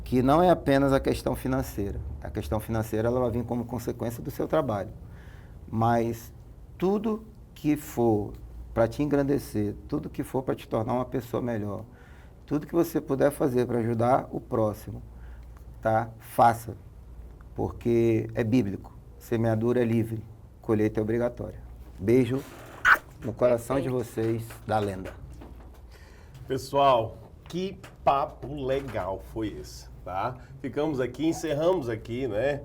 que não é apenas a questão financeira. A questão financeira ela vai vir como consequência do seu trabalho. Mas tudo que for para te engrandecer, tudo que for para te tornar uma pessoa melhor, tudo que você puder fazer para ajudar o próximo, tá? Faça. Porque é bíblico. Semeadura é livre, colheita é obrigatória. Beijo no coração de vocês, da lenda. Pessoal, que papo legal foi esse, tá? Encerramos aqui, né?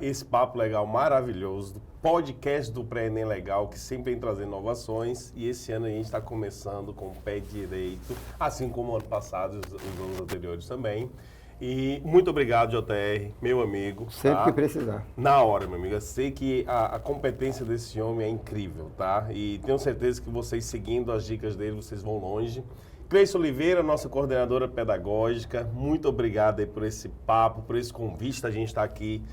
Esse papo legal maravilhoso, do podcast do Pré-ENEM Legal, que sempre vem trazendo inovações. E esse ano a gente está começando com o pé direito, assim como o ano passado, os anos anteriores também. E muito obrigado, JR, meu amigo. Sempre tá? que precisar. Na hora, meu amigo. Eu sei que a competência desse homem é incrível, tá? E tenho certeza que vocês seguindo as dicas dele, vocês vão longe. Cleice Oliveira, nossa coordenadora pedagógica, muito obrigado aí por esse papo, por esse convite, a gente está aqui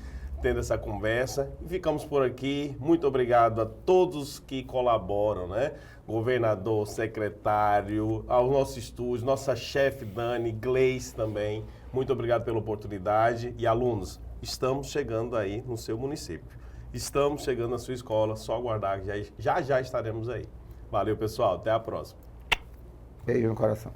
tendo essa conversa. E ficamos por aqui. Muito obrigado a todos que colaboram, né? Governador, secretário, ao nosso estúdio, nossa chefe Dani, Gleice também. Muito obrigado pela oportunidade. E alunos, estamos chegando aí no seu município. Estamos chegando na sua escola, só aguardar que já estaremos aí. Valeu, pessoal. Até a próxima. Beijo no coração.